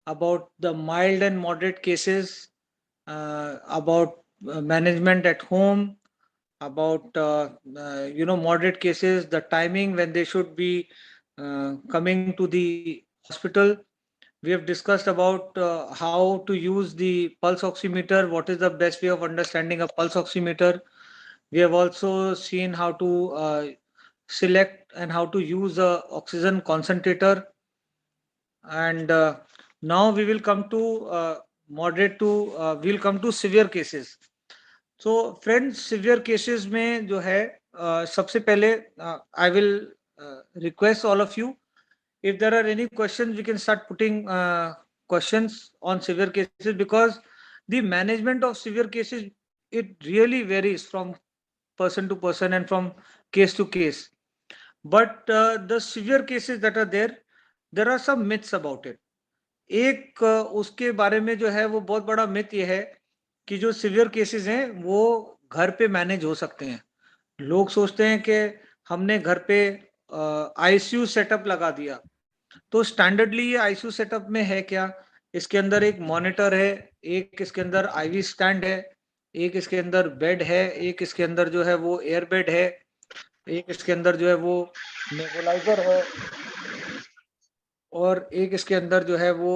about the mild and moderate cases, about management at home, about moderate cases, the timing when they should be coming to the hospital. We have discussed about how to use the pulse oximeter, what is the best way of understanding a pulse oximeter. We have also seen how to select and how to use a oxygen concentrator. And now we will come to moderate to we'll come to severe cases. So friends, severe cases में जो है सबसे पहले I will request all of you, if there are any questions we can start putting questions on severe cases, because the management of severe cases, it really varies from person to person and from case to case. But the severe cases that are there are some myths about it. एक उसके बारे में जो है वो बहुत बड़ा myth ये है कि जो सिवियर केसेस हैं वो घर पे मैनेज हो सकते हैं। लोग सोचते हैं कि हमने घर पे आईसीयू सेटअप लगा दिया, तो स्टैंडर्डली ये आईसीयू सेटअप में है क्या? इसके अंदर एक मॉनिटर है, एक इसके अंदर आईवी स्टैंड है, एक इसके अंदर बेड है, एक इसके अंदर जो है वो एयर बेड है, एक इसके अंदर जो है वो नेबुलाइजर है, और एक इसके अंदर जो है वो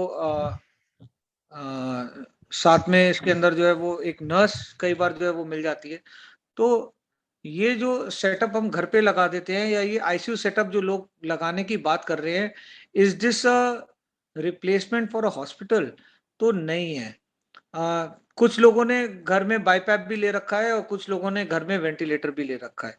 साथ में इसके अंदर जो है वो एक नर्स कई बार जो है वो मिल जाती है। तो ये जो सेटअप हम घर पे लगा देते हैं, या ये आईसीयू सेटअप जो लोग लगाने की बात कर रहे हैं, is this a replacement for a hospital? तो नहीं है। कुछ लोगों ने घर में बाईपैप भी ले रखा है और कुछ लोगों ने घर में वेंटिलेटर भी ले रखा है।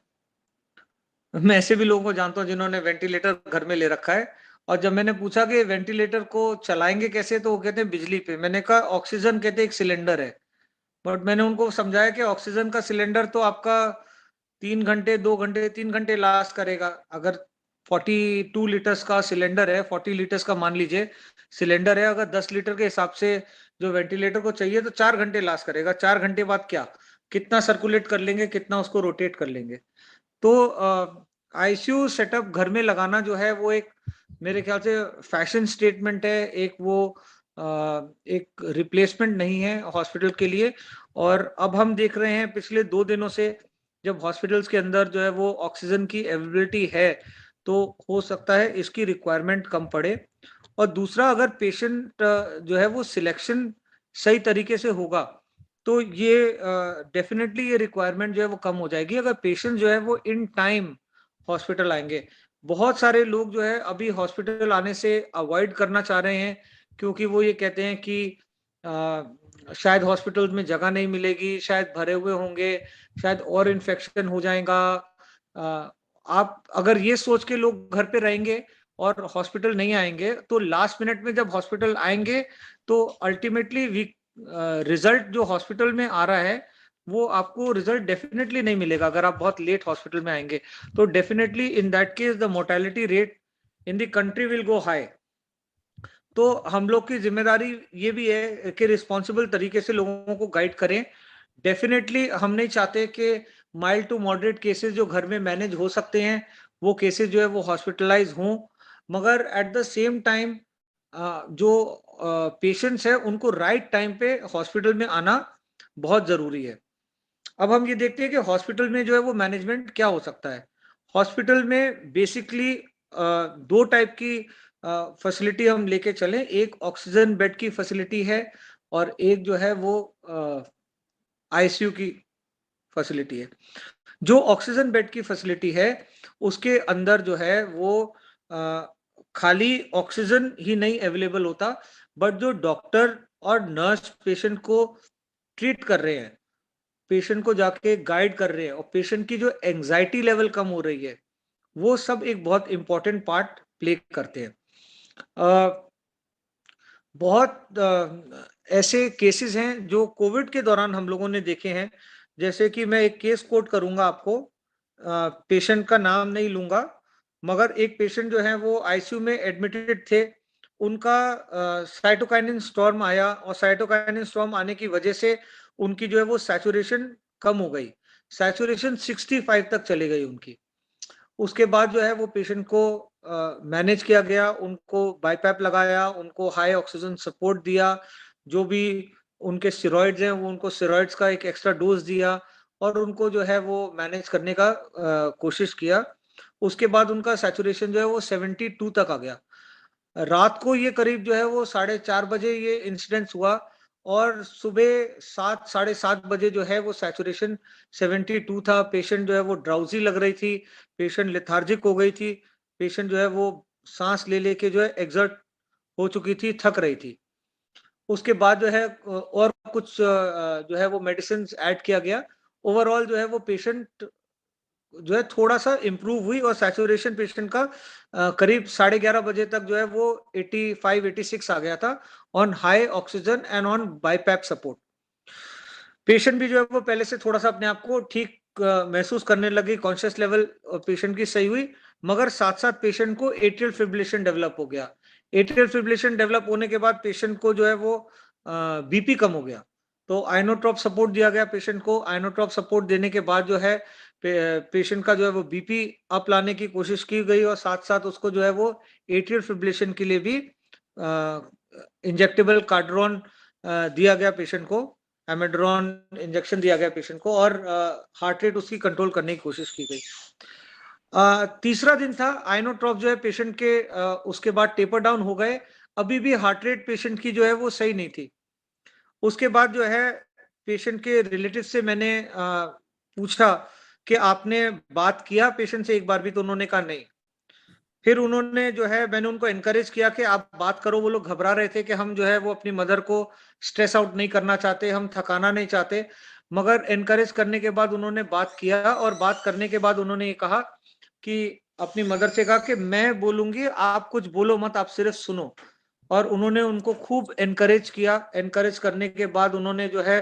मैं ऐसे भी लोगों को जानता हूँ जिन्होंने वेंटिलेटर घर में ले रखा है, और जब मैंने पूछा कि वेंटिलेटर को चलाएंगे कैसे, तो वो कहते हैं बिजली पे। मैंने कहा ऑक्सीजन कहते एक सिलेंडर है, बट मैंने उनको समझाया कि ऑक्सीजन का सिलेंडर तो आपका 3 घंटे 2 घंटे 3 घंटे लास्ट करेगा। अगर 42 लीटर्स का सिलेंडर है, 40 लीटर्स का मान लीजिए सिलेंडर है, अगर 10 लीटर के हिसाब से जो वेंटिलेटर को चाहिए तो 4 घंटे लास्ट करेगा। 4 घंटे बाद क्या, कितना सर्कुलेट कर लेंगे, कितना उसको रोटेट कर लेंगे। तो आईसीयू सेटअप घर में लगाना जो है वो एक मेरे ख्याल से फैशन स्टेटमेंट है, एक वो एक रिप्लेसमेंट नहीं है हॉस्पिटल के लिए। और अब हम देख रहे हैं पिछले 2 दिनों से जब हॉस्पिटल्स के अंदर जो है वो ऑक्सीजन की अवेलेबिलिटी है, तो हो सकता है इसकी रिक्वायरमेंट कम पड़े। और दूसरा, अगर पेशेंट जो है वो सिलेक्शन सही तरीके से होगा, तो ये डेफिनेटली ये रिक्वायरमेंट जो है वो कम हो जाएगी, अगर पेशेंट जो है वो इन टाइम हॉस्पिटल आएंगे। बहुत सारे लोग जो है अभी हॉस्पिटल आने से अवॉइड करना चाह रहे हैं, क्योंकि वो ये कहते हैं कि शायद हॉस्पिटल में जगह नहीं मिलेगी, शायद भरे हुए होंगे, शायद और इन्फेक्शन हो जाएगा। आप अगर ये सोच के लोग घर पे रहेंगे और हॉस्पिटल नहीं आएंगे, तो लास्ट मिनट में जब हॉस्पिटल आएंगे तो अल्टीमेटली रिजल्ट जो हॉस्पिटल में आ रहा है वो आपको रिजल्ट डेफिनेटली नहीं मिलेगा। अगर आप बहुत लेट हॉस्पिटल में आएंगे तो definitely in that case the mortality rate in the country will go high. तो हम लोग की जिम्मेदारी ये भी है कि रिस्पॉन्सिबल तरीके से लोगों को गाइड करें। डेफिनेटली हम नहीं चाहते कि माइल्ड टू मॉडरेट केसेस जो घर में मैनेज हो सकते हैं वो केसेस जो है वो हॉस्पिटलाइज हों, मगर एट द सेम टाइम जो पेशेंट्स है उनको राइट टाइम पे हॉस्पिटल में आना बहुत जरूरी है। अब हम ये देखते हैं कि हॉस्पिटल में जो है वो मैनेजमेंट क्या हो सकता है। हॉस्पिटल में बेसिकली 2 टाइप की फैसिलिटी हम लेके चलें। एक ऑक्सीजन बेड की फैसिलिटी है और एक जो है वो आईसीयू की फैसिलिटी है। जो ऑक्सीजन बेड की फैसिलिटी है उसके अंदर जो है वो खाली ऑक्सीजन ही नहीं अवेलेबल होता, बट जो डॉक्टर और नर्स पेशेंट को ट्रीट कर रहे हैं, पेशेंट को जाके गाइड कर रहे हैं, और पेशेंट की जो एंजाइटी लेवल कम हो रही है, वो सब एक बहुत इंपॉर्टेंट पार्ट प्ले करते हैं। बहुत ऐसे केसेस हैं जो कोविड के दौरान हम लोगों ने देखे हैं। जैसे कि मैं एक केस कोट करूंगा आपको, पेशेंट का नाम नहीं लूंगा, मगर एक पेशेंट जो है वो आईसीयू में एडमिटेड थे। उनका साइटोकाइनिन स्टॉर्म आया, और साइटोकाइनिन स्टॉर्म आने की वजह से उनकी जो है वो सैचुरेशन कम हो गई। सैचुरेशन 65 तक चली गई उनकी। उसके बाद जो है वो पेशेंट को मैनेज किया गया, उनको बाईपैप लगाया, उनको हाई ऑक्सीजन सपोर्ट दिया, जो भी उनके स्टेरॉइड्स हैं वो उनको स्टेरॉइड्स का एक एक्स्ट्रा डोज दिया और उनको जो है वो मैनेज करने का कोशिश किया। उसके बाद उनका सैचुरेशन जो है वो 72 तक आ गया। रात को ये करीब जो है वो 4:30 बजे ये इंसिडेंस हुआ और सुबह 7 साढ़े 7 बजे जो है वो सैचुरेशन 72 था। पेशेंट जो है वो ड्राउजी लग रही थी, पेशेंट लेथार्जिक हो गई थी, पेशेंट जो है वो साँस ले लेके जो है एक्सर्ट हो चुकी थी, थक रही थी। उसके बाद जो है और कुछ जो है वो मेडिसिन्स ऐड किया गया। ओवरऑल जो है वो पेशेंट जो है थोड़ा-सा इम्प्रूव हुई और सैचुरेशन पेशेंट का करीब 11:30 बजे तक जो है वो 85-86 आ गया था on high oxygen and on BiPAP support. Patient भी जो है वो पहले से थोड़ा-सा अपने आप को ठीक महसूस करने लगी, कॉन्शियस लेवल पेशेंट की सही हुई, मगर साथ-साथ पेशेंट को एट्रियल फिब्रिलेशन डेवलप हो गया। एट्रियल फिब्रिलेशन डेवलप होने के बाद पेशेंट को जो है वो बीपी कम हो गया। तो आइनोट्रोप सपोर्ट दिया गया पेशेंट को, आइनोट्रोप सपोर्ट देने के बाद जो है पेशेंट का जो है वो बीपी अप लाने की कोशिश की गई और साथ-साथ उसको जो है वो एट्रियल फिब्रिलेशन के लिए भी इंजेक्टेबल कार्डारोन दिया गया पेशेंट को, एमेड्रोन इंजेक्शन दिया गया पेशेंट को और हार्ट रेट उसकी कंट्रोल करने की कोशिश की गई। तीसरा दिन था, आइनोट्रोप जो है पेशेंट के उसके बाद टेपर डाउन हो गए, अभी भी हार्ट रेट पेशेंट की जो है वो सही नहीं थी। उसके बाद जो है पेशेंट के रिलेटिव से मैंने पूछा कि आपने बात किया पेशेंट से एक बार भी? तो उन्होंने कहा नहीं। फिर उन्होंने जो है मैंने उनको एनकरेज किया कि आप बात करो, वो लोग घबरा रहे थे कि हम जो है वो अपनी मदर को स्ट्रेस आउट नहीं करना चाहते, हम थकाना नहीं चाहते। मगर एनकरेज करने के बाद उन्होंने बात किया और बात करने के बाद उन्होंने ये कहा कि अपनी मदर से कहा कि मैं बोलूँगी, आप कुछ बोलो मत, आप सिर्फ सुनो। और उन्होंने उनको खूब एनकरेज किया। एनकरेज करने के बाद उन्होंने जो है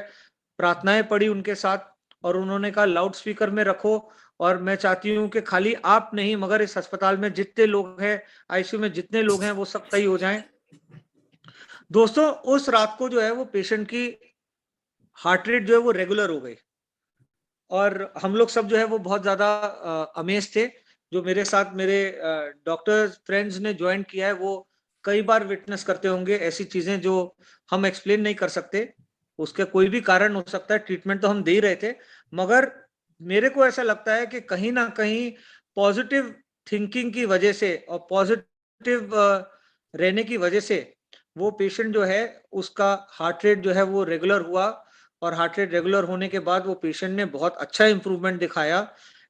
प्रार्थनाएँ पढ़ी उनके साथ और उन्होंने कहा लाउड स्पीकर में रखो और मैं चाहती हूँ कि खाली आप नहीं मगर इस अस्पताल में जितने लोग हैं, आईसीयू में जितने लोग हैं वो सब सही हो जाएँ। दोस्तों उस रात को जो है वो पेशेंट की हार्ट रेट जो है वो रेगुलर हो गई और हम लोग सब जो है वो बहुत ज़्यादा अमेज़ थे। जो मेरे साथ मेरे डॉक्टर्स फ्रेंड्स ने जॉइन किया है वो कई बार विटनेस करते होंगे ऐसी चीज़ें जो हम एक्सप्लेन नहीं कर सकते। उसका कोई भी कारण हो सकता है, ट्रीटमेंट तो हम दे ही रहे थे। मगर मेरे को ऐसा लगता है कि कहीं न कहीं पॉज़िटिव थिंकिंग की वजह से और पॉज़िटिव रहने की वजह से वो पेशेंट जो है उसका हार्ट रेट जो है वो रेगुलर हुआ और हार्ट रेट रेगुलर होने के बाद वो पेशेंट ने बहुत अच्छा इम्प्रूवमेंट दिखाया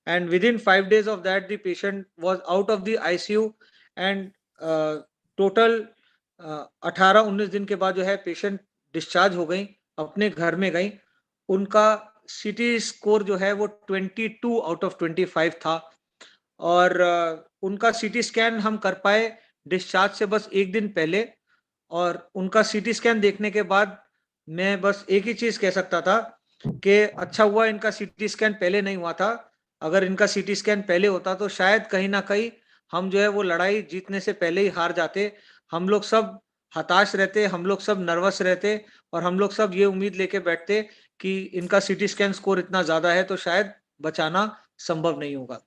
and with in 5 days of that the patient was out of the ICU and total 18-19 दिन के बाद जो है पेशेंट डिस्चार्ज हो गई, अपने घर में गई। उनका सीटी स्कोर जो है वो 22 आउट ऑफ 25 था और उनका सीटी स्कैन हम कर पाए डिस्चार्ज से बस 1 दिन पहले और उनका सीटी स्कैन देखने के बाद मैं बस एक ही चीज़ कह सकता था कि अच्छा हुआ इनका सीटी स्कैन पहले नहीं हुआ था। अगर इनका सीटी स्कैन पहले होता तो शायद कहीं न कहीं हम जो है वो लड़ाई जीतने से पहले ही हार जाते। हम लोग सब हताश रहते, हम लोग सब नर्वस रहते और हम लोग सब ये उम्मीद लेके बैठते कि इनका सीटी स्कैन स्कोर इतना ज़्यादा है तो शायद बचाना संभव नहीं होगा।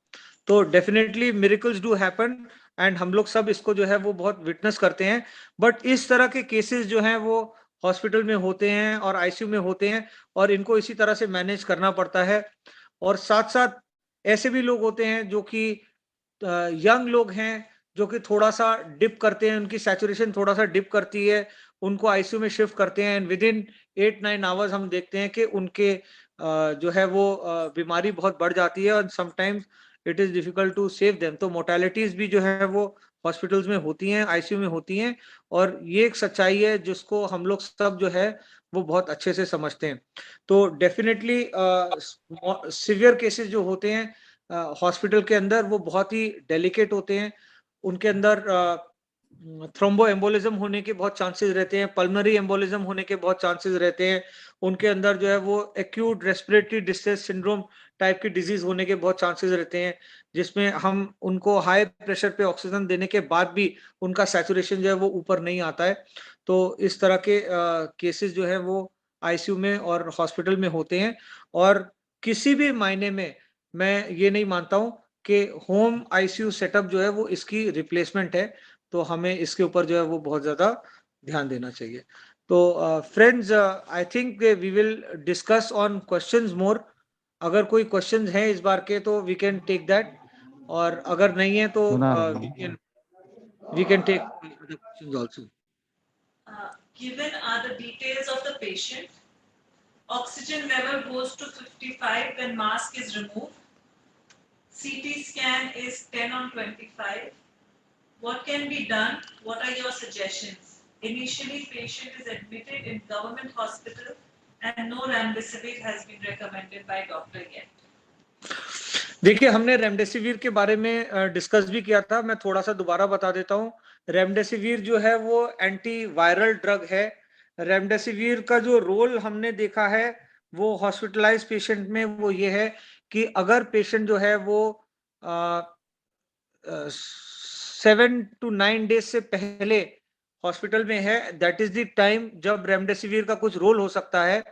तो definitely miracles do happen and हम लोग सब इसको जो है वो बहुत विटनेस करते हैं। बट इस तरह के केसेस जो हैं वो हॉस्पिटल में होते हैं और आईसीयू में होते हैं और इनको इसी तरह से मैनेज करना पड़ता है। और साथ-साथ ऐसे भी लोग होते हैं जो कि यंग लोग हैं, जो कि थोड़ा-सा डिप करते हैं, उनकी सैचुरेशन थोड़ा-सा डिप करती है, उनको आईसीयू में शिफ्ट करते हैं एंड विदिन 8-9 आवर्स हम देखते हैं कि उनके जो है वो बीमारी बहुत बढ़ जाती है और sometimes it is difficult to save them. तो मोर्टेलिटीज़ भी जो है वो हॉस्पिटल्स में होती हैं, आईसीयू में होती हैं और ये एक सच्चाई है जिसको हम लोग सब जो है वो बहुत अच्छे से समझते हैं। तो डेफ़िनेटली सीवियर केसेस जो होते हैं हॉस्पिटल के अंदर वो बहुत ही डेलिकेट होते हैं। उनके अंदर थ्रोम्बो एम्बोलिज़्म होने के बहुत चांसेस रहते हैं, पल्मोनरी एम्बोलिज़्म होने के बहुत चांसेस रहते हैं। उनके अंदर जो है वो acute respiratory distress syndrome type की डिज़ीज़ होने के बहुत चांसेस रहते हैं, जिसमें हम उनको हाई प्रेशर पे ऑक्सीजन देने के बाद भी उनका सैचुरेशन जो है वो ऊपर नहीं आता है। तो इस तरह के केसेस जो हैं वो आईसीयू में और हॉस्पिटल में होते हैं और किसी भी मायने में मैं ये नहीं मानता हूँ कि होम आईसीयू सेटअप जो है वो इसकी रिप्लेसमेंट है, तो हमें इसके ऊपर जो है वो बहुत ज़्यादा ध्यान देना चाहिए। तो friends, I think we will discuss on questions more. अगर कोई क्वेश्चंस हैं इस बार के तो वी कैन टेक दैट, और अगर नहीं है तो we can take other questions also. Given are the details of the patient. Oxygen level goes to 55 when mask is removed. CT scan is 10 on 25. What can be done? What are your suggestions? Initially, patient is admitted in government hospital and no remdesivir has been recommended by doctor yet. देखिए, हमने remdesivir के बारे में discuss भी किया था, मैं थोड़ा सा दोबारा बता देता हूँ। रेमडेसिविर जो है वो एंटी वायरल ड्रग है। रेमडेसिविर का जो रोल हमने देखा है वो हॉस्पिटलाइज पेशेंट में वो ये है कि अगर पेशेंट जो है वो 7 to 9 डेज से पहले हॉस्पिटल में है, दैट इज द टाइम जब रेमडेसिविर का कुछ रोल हो सकता है।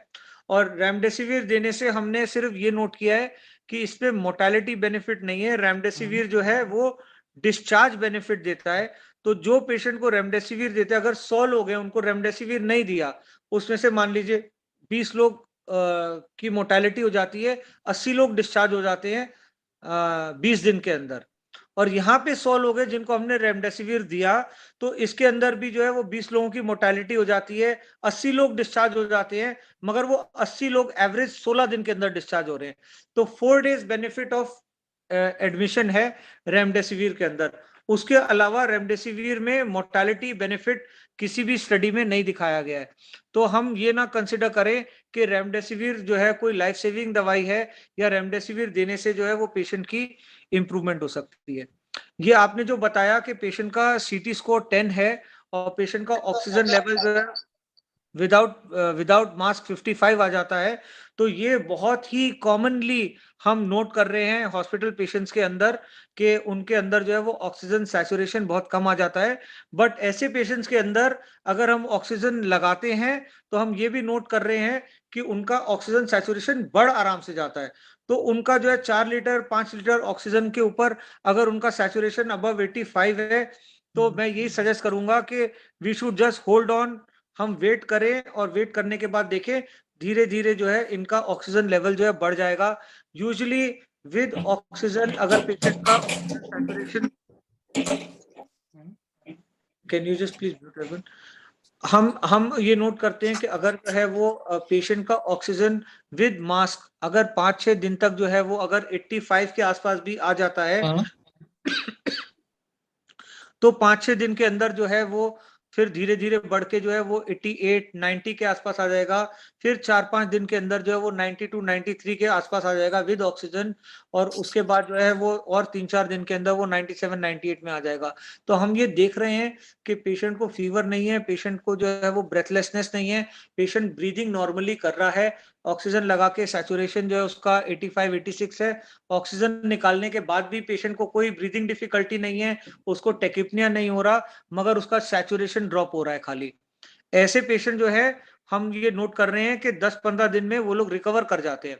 और रेमडेसिविर देने से हमने सिर्फ ये नोट किया है कि इसमें मोर्टेलिटी बेनिफिट नहीं है। रेमडेसिविर जो है वो डिस्चार्ज बेनिफिट देता है। तो जो पेशेंट को रेमडेसिविर देते हैं, अगर 100 लोग हैं उनको रेमडेसिविर नहीं दिया, उसमें से मान लीजिए 20 लोग की मोर्टेलिटी हो जाती है, 80 लोग डिस्चार्ज हो जाते हैं 20 दिन के अंदर। और यहाँ पे 100 लोग हैं जिनको हमने रेमडेसिविर दिया, तो इसके अंदर भी जो है वो 20 लोगों की मोर्टेलिटी हो जाती है, 80 लोग डिस्चार्ज हो जाते हैं, मगर वो 80 लोग एवरेज 16 दिन के अंदर डिस्चार्ज हो रहे हैं। तो 4 डेज बेनिफिट ऑफ एडमिशन है रेमडेसिविर के अंदर। उसके अलावा रेमडेसिविर में मोर्टेलिटी बेनिफिट किसी भी स्टडी में नहीं दिखाया गया है। तो हम ये ना कंसिडर करें कि रेमडेसिविर जो है कोई लाइफ सेविंग दवाई है, या रेमडेसिविर देने से जो है वो पेशेंट की इंप्रूवमेंट हो सकती है। ये आपने जो बताया कि पेशेंट का सीटी स्कोर 10 है और पेशेंट का ऑक्सीजन लेवल जो है विदाउट मास्क 55 आ जाता है, तो ये बहुत ही कॉमनली हम नोट कर रहे हैं हॉस्पिटल पेशेंट्स के अंदर कि उनके अंदर जो है वो ऑक्सीजन सैचुरेशन बहुत कम आ जाता है। बट ऐसे पेशेंट्स के अंदर अगर हम ऑक्सीजन लगाते हैं तो हम ये भी नोट कर रहे हैं कि उनका ऑक्सीजन सैचुरेशन बढ़ आराम से जाता है। तो उनका जो है 4 लीटर 5 लीटर ऑक्सीजन के ऊपर अगर उनका सैचुरेशन अबव 85 है, तो मैं यही सजेस्ट करूंगा कि we should just hold on, हम वेट करें और वेट करने के बाद देखें धीरे धीरे जो है इनका ऑक्सीजन लेवल जो है बढ़ जाएगा। यूजुअली विद ऑक्सीजन अगर पेशेंट का oxygen saturation, can you just please mute everyone. हम ये नोट करते हैं कि अगर जो है वो पेशेंट का ऑक्सीजन विद मास्क अगर 5-6 दिन तक जो है वो अगर 85 के आसपास भी आ जाता है, तो 5-6 दिन के अंदर जो है वो फिर धीरे धीरे बढ़ के जो है वो 88-90 के आसपास आ जाएगा। फिर 4-5 दिन के अंदर जो है वो 92-93 के आसपास आ जाएगा विद ऑक्सीजन, और उसके बाद जो है वो और 3-4 दिन के अंदर वो 97-98 में आ जाएगा। तो हम ये देख रहे हैं कि पेशेंट को फीवर नहीं है, पेशेंट को जो है वो ब्रेथलेसनेस नहीं है, पेशेंट ब्रीदिंग नॉर्मली कर रहा है। ऑक्सीजन लगा के सैचुरेशन जो है उसका 85-86 है। ऑक्सीजन निकालने के बाद भी पेशेंट को कोई ब्रीदिंग डिफिकल्टी नहीं है, उसको टेकिपनिया नहीं हो रहा, मगर उसका सैचुरेशन ड्रॉप हो रहा है खाली। ऐसे पेशेंट जो है हम ये नोट कर रहे हैं कि 10-15 दिन में वो लोग रिकवर कर जाते हैं।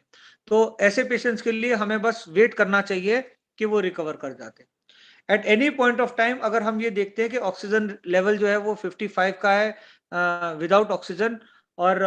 तो ऐसे पेशेंट्स के लिए हमें बस वेट करना चाहिए कि वो रिकवर कर जाते हैं। At any point of time अगर हम ये देखते हैं कि ऑक्सीजन लेवल जो है वो 55 का है विदाउट ऑक्सीजन, और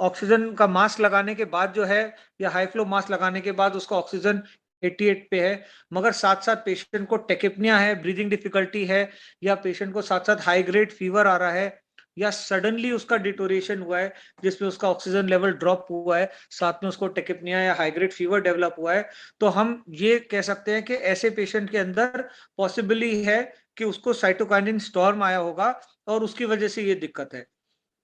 ऑक्सीजन का मास्क लगाने के बाद जो है या हाई फ्लो मास्क लगाने के बाद उसका ऑक्सीजन 88 पे है, मगर साथ साथ पेशेंट को टेकिपनिया है, ब्रीदिंग डिफिकल्टी है, या पेशेंट को साथ साथ हाई ग्रेड फीवर आ रहा है, या सडनली उसका डिटोरेशन हुआ है जिसमें उसका ऑक्सीजन लेवल ड्रॉप हुआ है, साथ में उसको टेकिपनिया या हाई ग्रेड फीवर डेवलप हुआ है, तो हम ये कह सकते हैं कि ऐसे पेशेंट के अंदर पॉसिबली है कि उसको साइटोकाइनिन स्टॉर्म आया होगा और उसकी वजह से ये दिक्कत है।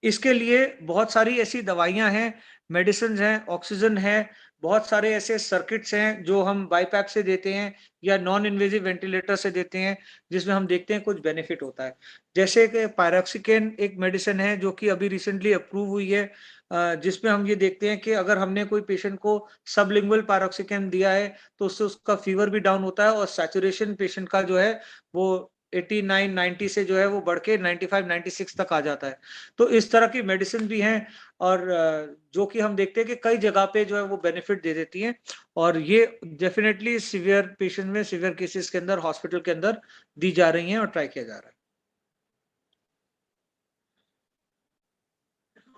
इसके लिए बहुत सारी ऐसी दवाइयां हैं, मेडिसिन हैं, ऑक्सीजन है, बहुत सारे ऐसे सर्किट्स हैं जो हम बाईपैप से देते हैं या नॉन इन्वेजिव वेंटिलेटर से देते हैं, जिसमें हम देखते हैं कुछ बेनिफिट होता है। जैसे कि पायरोक्सिकेन एक मेडिसिन है जो कि अभी रिसेंटली अप्रूव हुई है, जिसमें हम ये देखते हैं कि अगर हमने कोई पेशेंट को सबलिंगुअल पायरोक्सिकेन दिया है तो उससे उसका फीवर भी डाउन होता है और सैचुरेशन पेशेंट का जो है वो 89, 90 से जो है वो बढ़ के 95, 96 तक आ जाता है। तो इस तरह की मेडिसिन भी हैं और जो कि हम देखते हैं कि कई जगह पे जो है वो बेनिफिट दे देती हैं और ये डेफिनेटली सीवियर पेशेंट में, सीवियर केसेस के अंदर हॉस्पिटल के अंदर दी जा रही हैं और ट्राई किया जा रहा है।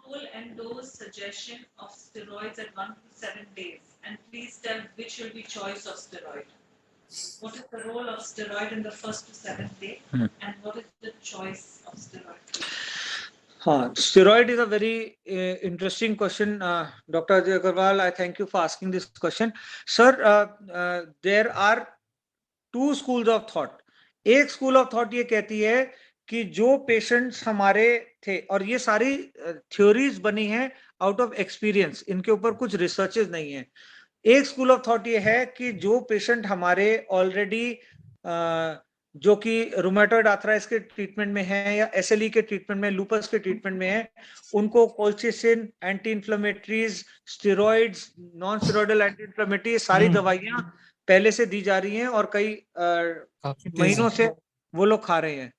Role and dose suggestion of steroids at 1 to 7 days, and please tell which will be choice of steroid. What is the role of steroid in the first to 7th day, and what is the choice of steroid? हाँ, steroid is a very interesting question, Dr. Ajay Agarwal. I thank you for asking this question. Sir, there are two schools of thought. एक school of thought ये कहती है कि जो patients हमारे थे, और ये सारी थ्योरीज बनी हैं आउट ऑफ एक्सपीरियंस, इनके ऊपर कुछ रिसर्चेस नहीं है। एक स्कूल ऑफ थॉट ये है कि जो पेशेंट हमारे ऑलरेडी जो कि रूमेटॉइड आर्थराइटिस के ट्रीटमेंट में है या एसएलई के ट्रीटमेंट में, लूपस के ट्रीटमेंट में है, उनको colchicine, anti inflammatories, steroids, non steroidal anti inflammatory, सारी दवाइयां पहले से दी जा रही हैं और कई महीनों से वो लोग खा रहे हैं।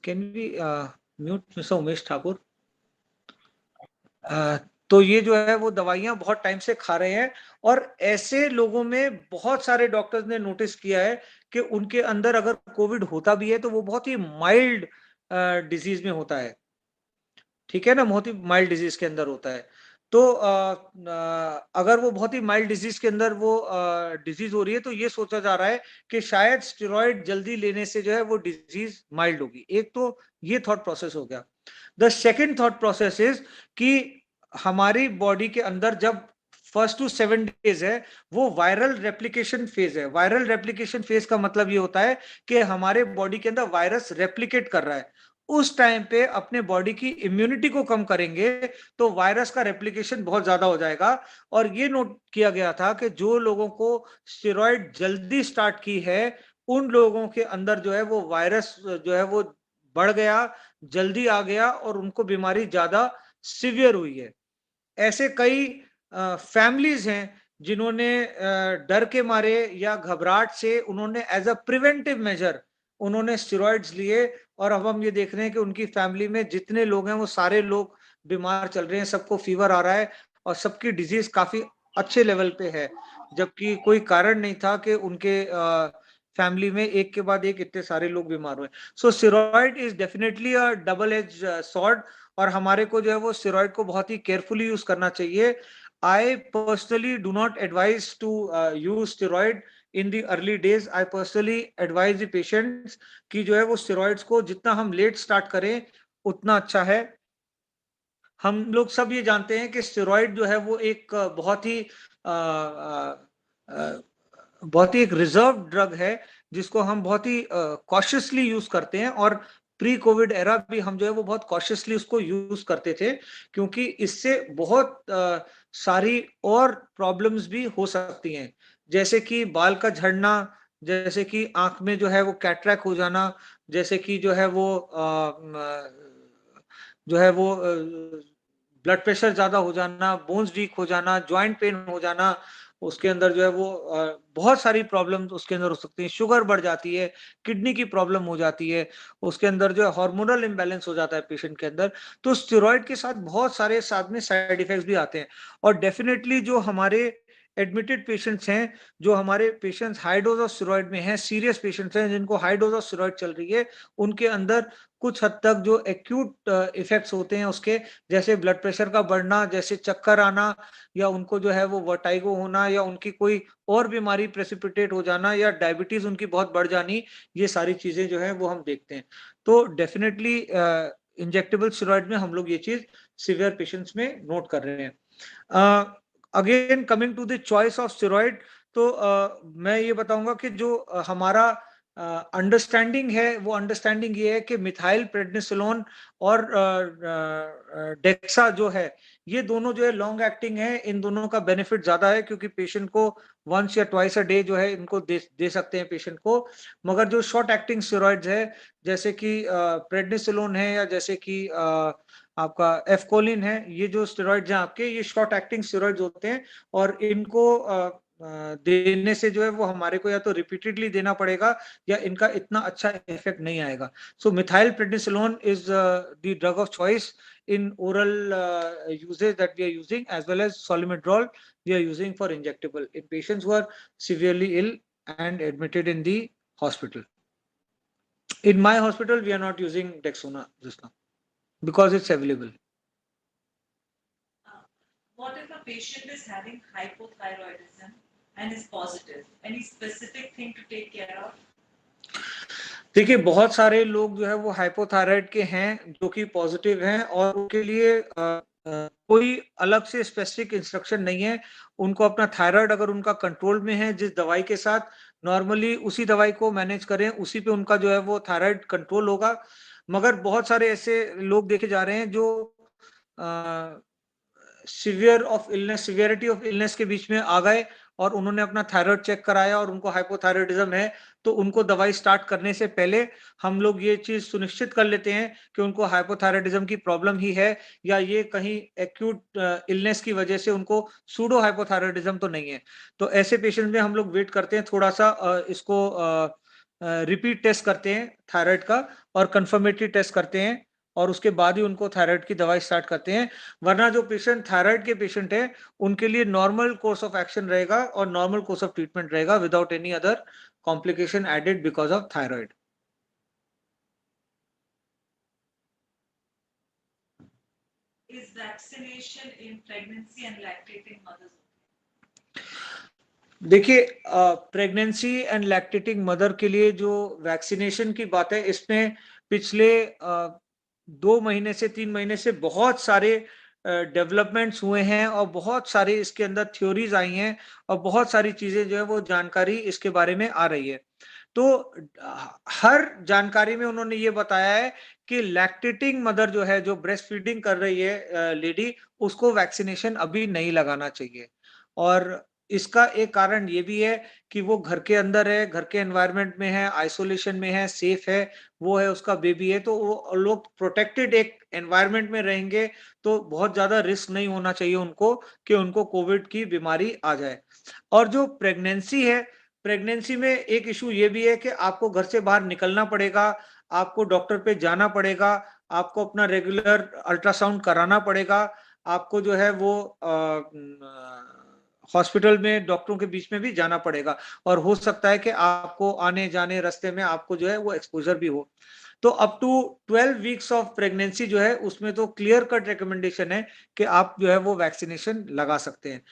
Can we mute mister Umesh Thakur? तो ये जो है वो दवाइयां बहुत टाइम से खा रहे हैं और ऐसे लोगों में बहुत सारे डॉक्टर्स ने नोटिस किया है कि उनके अंदर अगर कोविड होता भी है तो वो बहुत ही माइल्ड डिजीज में होता है, ठीक है ना, बहुत ही माइल्ड डिजीज के अंदर होता है। तो अगर वो बहुत ही माइल्ड डिजीज के अंदर वो डिजीज हो रही है तो ये सोचा जा रहा है कि शायद स्टेरॉइड जल्दी लेने से जो है वो डिजीज माइल्ड होगी। एक तो ये थॉट प्रोसेस हो गया। The second thought process is कि हमारी बॉडी के अंदर जब 1 to 7 डेज है वो वायरल रेप्लिकेशन फेज है। वायरल रेप्लिकेशन फेज का मतलब ये होता है कि हमारे बॉडी के अंदर वायरस रेप्लिकेट कर रहा है। उस टाइम पे अपने बॉडी की इम्यूनिटी को कम करेंगे तो वायरस का रेप्लिकेशन बहुत ज्यादा हो जाएगा। और ये नोट किया गया था कि जो लोगों को स्टेरॉइड जल्दी स्टार्ट की है उन लोगों के अंदर जो है वो वायरस जो है वो बढ़ गया, जल्दी आ गया और उनको बीमारी ज्यादा सिवियर हुई है। ऐसे कई फैमिलीज हैं जिन्होंने डर के मारे या घबराहट से उन्होंने एज अ प्रिवेंटिव मेजर उन्होंने स्टेरॉइड्स लिए और अब हम ये देख रहे हैं कि उनकी फैमिली में जितने लोग हैं वो सारे लोग बीमार चल रहे हैं, सबको फीवर आ रहा है और सबकी डिजीज काफी अच्छे लेवल पे है, जबकि कोई कारण नहीं था कि उनके फैमिली में एक के बाद एक इतने सारे लोग बीमार हुए। So steroid is definitely a double edge sword और हमारे को जो है वो स्टेरॉइड को बहुत ही केयरफुली यूज करना चाहिए। I personally do not advise to use steroid in the early days. I personally advise the patients कि जो है वो स्टेरॉइड्स को जितना हम लेट स्टार्ट करें उतना अच्छा है। हम लोग सब ये जानते हैं कि स्टेरॉइड जो है वो एक बहुत ही एक रिजर्व ड्रग है जिसको हम बहुत ही कॉशियसली यूज करते हैं और प्री कोविड एरा भी हम जो है वो बहुत कॉशियसली उसको यूज करते थे क्योंकि इससे बहुत सारी और प्रॉब्लम्स भी हो सकती हैं, जैसे कि बाल का झड़ना, जैसे कि आंख में जो है वो कैटरैक्ट हो जाना, जैसे कि जो है वो ब्लड प्रेशर ज्यादा हो जाना, बोन्स वीक हो जाना, ज्वाइंट पेन हो जाना, उसके अंदर जो है वो बहुत सारी प्रॉब्लम्स उसके अंदर हो सकती हैं। शुगर बढ़ जाती है, किडनी की प्रॉब्लम हो जाती है, उसके अंदर जो है हार्मोनल इम्बैलेंस हो जाता है पेशेंट के अंदर। तो स्टेरॉइड के साथ बहुत सारे साथ में साइड इफेक्ट्स भी आते हैं और डेफिनेटली जो हमारे एडमिटेड पेशेंट्स हैं, जो हमारे patients high dose of steroid में हैं, सीरियस पेशेंट्स हैं जिनको हाई डोज ऑफ स्टेरॉइड चल रही है, उनके अंदर कुछ हद तक जो एक्यूट इफेक्ट्स होते हैं उसके, जैसे ब्लड प्रेशर का बढ़ना, जैसे चक्कर आना, या उनको जो है वो वर्टाइगो होना, या उनकी कोई और बीमारी प्रेसिपिटेट हो जाना, या डायबिटीज उनकी बहुत बढ़ जानी, ये सारी चीजें जो है वो हम देखते हैं। तो डेफिनेटली इंजेक्टेबल स्टेरॉइड में हम लोग ये चीज सिवियर पेशेंट्स में नोट कर रहे हैं। Again coming to the choice of steroid, तो मैं ये बताऊंगा कि जो हमारा अंडरस्टैंडिंग है वो अंडरस्टैंडिंग ये है कि मिथाइल प्रेडनिसोलोन और डेक्सा जो है ये दोनों जो है लॉन्ग एक्टिंग है, इन दोनों का बेनिफिट ज्यादा है क्योंकि पेशेंट को वंस या ट्वाइस अ डे जो है इनको दे सकते हैं पेशेंट को। मगर जो शॉर्ट एक्टिंग स्टेरॉइड्स है जैसे कि प्रेडनिसोलोन है या जैसे कि आपका एफकोलिन है, ये जो स्टेरॉइड्स हैं आपके, ये शॉर्ट एक्टिंग स्टेरॉइड्स होते हैं और इनको देने से जो है वो हमारे को या तो रिपीटेडली देना पड़ेगा या इनका इतना अच्छा इफेक्ट नहीं आएगा। So methyl prednisolone is the drug of choice in oral usage that we are using, as well as Solumedrol we are using for injectable in patients who are severely ill and admitted in the hospital. In my hospital, we are not using Dexona just now because it's available. What if a patient is having hypothyroidism and is positive? Any specific thing to take care of? देखिए, बहुत सारे लोग जो है वो hypothyroid के हैं जो कि पॉजिटिव हैं और उनके लिए कोई अलग से स्पेसिफिक इंस्ट्रक्शन नहीं है। उनको अपना थायराइड अगर उनका कंट्रोल में है, जिस दवाई के साथ नॉर्मली उसी दवाई को मैनेज करें, उसी पे उनका जो है वो थायराइड कंट्रोल होगा। मगर बहुत सारे ऐसे लोग देखे जा रहे हैं जो सिवियरिटी ऑफ इलनेस के बीच में आ गए और उन्होंने अपना थायराइड चेक कराया और उनको हाइपोथायराइडिज्म है, तो उनको दवाई स्टार्ट करने से पहले हम लोग ये चीज सुनिश्चित कर लेते हैं कि उनको हाइपोथायराइडिज्म की प्रॉब्लम ही है या ये कहीं एक्यूट इलनेस की वजह से उनको सूडो हाइपोथायराइडिज्म तो नहीं है। तो ऐसे पेशेंट में हम लोग वेट करते हैं थोड़ा सा, इसको रिपीट टेस्ट करते हैं थायराइड का और कंफर्मेटरी टेस्ट करते हैं और उसके बाद ही उनको थायराइड की दवाई स्टार्ट करते हैं। वरना जो पेशेंट थायराइड के पेशेंट है उनके लिए नॉर्मल कोर्स ऑफ एक्शन रहेगा और नॉर्मल कोर्स ऑफ ट्रीटमेंट रहेगा without any other complication added because of thyroid. Is vaccination in pregnancy and lactating mothers? देखिए, प्रेगनेंसी एंड लैक्टेटिंग मदर के लिए जो वैक्सीनेशन की बात है, इसमें पिछले 2 महीने से 3 महीने से बहुत सारे डेवलपमेंट्स हुए हैं और बहुत सारे इसके अंदर थ्योरीज आई हैं और बहुत सारी चीजें जो है वो जानकारी इसके बारे में आ रही है। तो हर जानकारी में उन्होंने ये बताया है कि लैक्टेटिंग मदर जो है, जो ब्रेस्ट फीडिंग कर रही है लेडी, उसको वैक्सीनेशन अभी नहीं लगाना चाहिए। और इसका एक कारण ये भी है कि वो घर के अंदर है, घर के एनवायरनमेंट में है, आइसोलेशन में है, सेफ है, वो है, उसका बेबी है, तो वो लोग प्रोटेक्टेड एक एनवायरनमेंट में रहेंगे तो बहुत ज्यादा रिस्क नहीं होना चाहिए उनको कि उनको कोविड की बीमारी आ जाए। और जो प्रेगनेंसी है, प्रेगनेंसी में एक इशू ये भी है कि आपको घर से बाहर निकलना पड़ेगा, आपको डॉक्टर पे जाना पड़ेगा, आपको अपना रेगुलर अल्ट्रासाउंड कराना पड़ेगा, आपको जो है वो हॉस्पिटल में डॉक्टरों के बीच में भी जाना पड़ेगा और हो सकता है कि आपको आने जाने रास्ते में आपको जो है वो एक्सपोजर भी हो। तो up to 12 weeks of pregnancy जो है उसमें तो क्लियर कट रिकमेंडेशन है कि आप जो है वो वैक्सीनेशन लगा सकते हैं।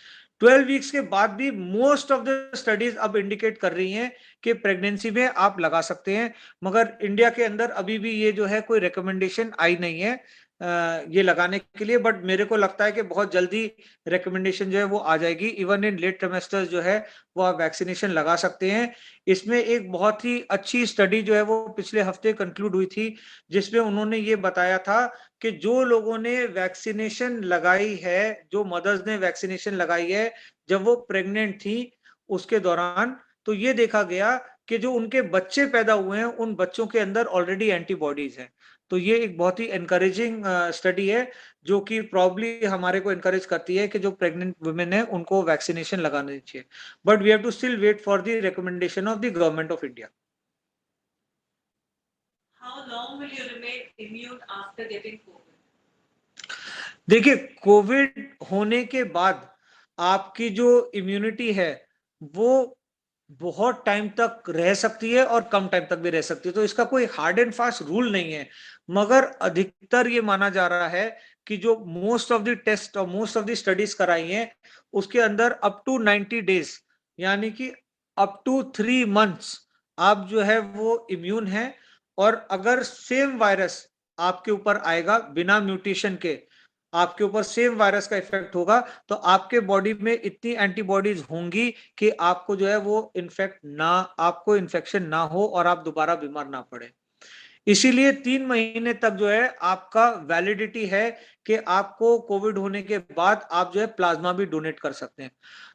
12 वीक्स के बाद भी मोस्ट ऑफ द स्टडीज अब इंडिकेट कर रही हैं कि प्रेगनेंसी में आप लगा सकते हैं, मगर इंडिया के अंदर अभी भी ये जो है कोई रिकमेंडेशन आई नहीं है ये लगाने के लिए। बट मेरे को लगता है कि बहुत जल्दी रिकमेंडेशन जो है वो आ जाएगी। इवन इन लेट ट्रिमेस्टर्स जो है वो आप वैक्सीनेशन लगा सकते हैं। इसमें एक बहुत ही अच्छी स्टडी जो है वो पिछले हफ्ते कंक्लूड हुई थी, जिसमें उन्होंने ये बताया था कि जो लोगों ने वैक्सीनेशन लगाई है, जो मदर्स ने वैक्सीनेशन लगाई है जब वो प्रेग्नेंट थी उसके दौरान, तो ये देखा गया कि जो उनके बच्चे पैदा हुए हैं उन बच्चों के अंदर ऑलरेडी एंटीबॉडीज हैं। तो ये एक बहुत ही एनकरेजिंग स्टडी है जो कि प्रॉब्ली हमारे को एनकरेज करती है कि जो प्रेग्नेंट वुमेन है उनको वैक्सीनेशन लगानी चाहिए। But we have to still wait for the recommendation of the government of India. How long will you remain immune after getting COVID? देखिए, कोविड होने के बाद आपकी जो इम्यूनिटी है वो बहुत टाइम तक रह सकती है और कम टाइम तक भी रह सकती है, तो इसका कोई हार्ड एंड फास्ट रूल नहीं है। मगर अधिकतर ये माना जा रहा है कि जो मोस्ट ऑफ द टेस्ट और मोस्ट ऑफ द स्टडीज कराई हैं उसके अंदर अप टू 90 डेज यानी कि अप टू 3 मंथ्स आप जो है वो इम्यून है। और अगर सेम वायरस आपके ऊपर आएगा बिना म्यूटेशन के, आपके ऊपर सेम वायरस का इफेक्ट होगा, तो आपके बॉडी में इतनी एंटीबॉडीज होंगी कि आपको जो है वो आपको इन्फेक्शन ना हो और आप दोबारा बीमार ना पड़े। इसीलिए 3 महीने तक जो है आपका वैलिडिटी है कि आपको कोविड होने के बाद आप जो है प्लाज्मा भी डोनेट कर सकते हैं।